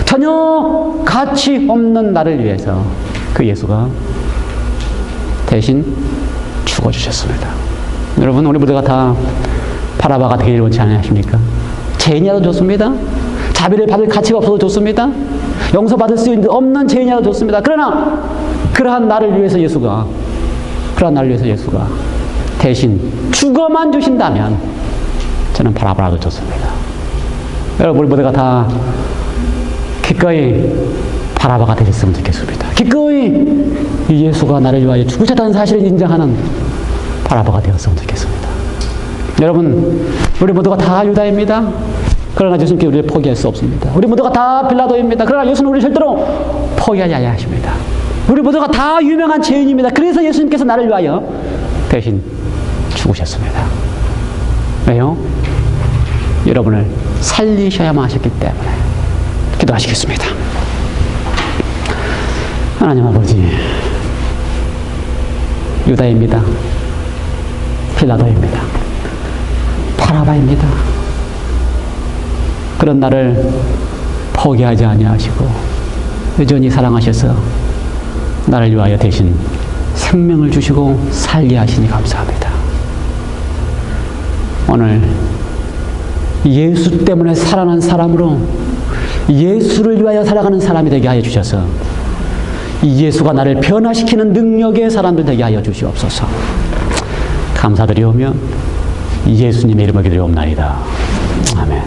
전혀 가치 없는 나를 위해서 그 예수가 대신 죽어주셨습니다. 여러분, 우리 모두가 다 바라바가 되기를 원치 않으십니까? 죄인이라도 좋습니다. 자비를 받을 가치가 없어도 좋습니다. 용서받을 수 없는 죄인이라도 좋습니다. 그러나 그러한 나를 위해서 예수가 대신 죽어만 주신다면 저는 바라바라도 좋습니다. 여러분, 우리 모두가 다 기꺼이 바라바가 되셨으면 좋겠습니다. 기꺼이 예수가 나를 위하여 죽으셨다는 사실을 인정하는 바라바가 되었으면 좋겠습니다. 여러분, 우리 모두가 다 유다입니다. 그러나 예수님께 우리를 포기할 수 없습니다. 우리 모두가 다 빌라도입니다. 그러나 예수는 우리를 절대로 포기하지 아니하십니다. 우리 모두가 다 유명한 죄인입니다. 그래서 예수님께서 나를 위하여 대신 죽으셨습니다. 왜요? 여러분을 살리셔야만 하셨기 때문에. 기도하시겠습니다. 하나님 아버지, 유다입니다. 빌라도입니다. 바라바입니다. 그런 나를 포기하지 아니하시고 여전히 사랑하셔서 나를 위하여 대신 생명을 주시고 살게 하시니 감사합니다. 오늘 예수 때문에 살아난 사람으로 예수를 위하여 살아가는 사람이 되게 하여 주셔서 이 예수가 나를 변화시키는 능력의 사람들 되게 하여 주시옵소서. 감사드리오며 예수님의 이름으로 기도하옵나이다. 아멘.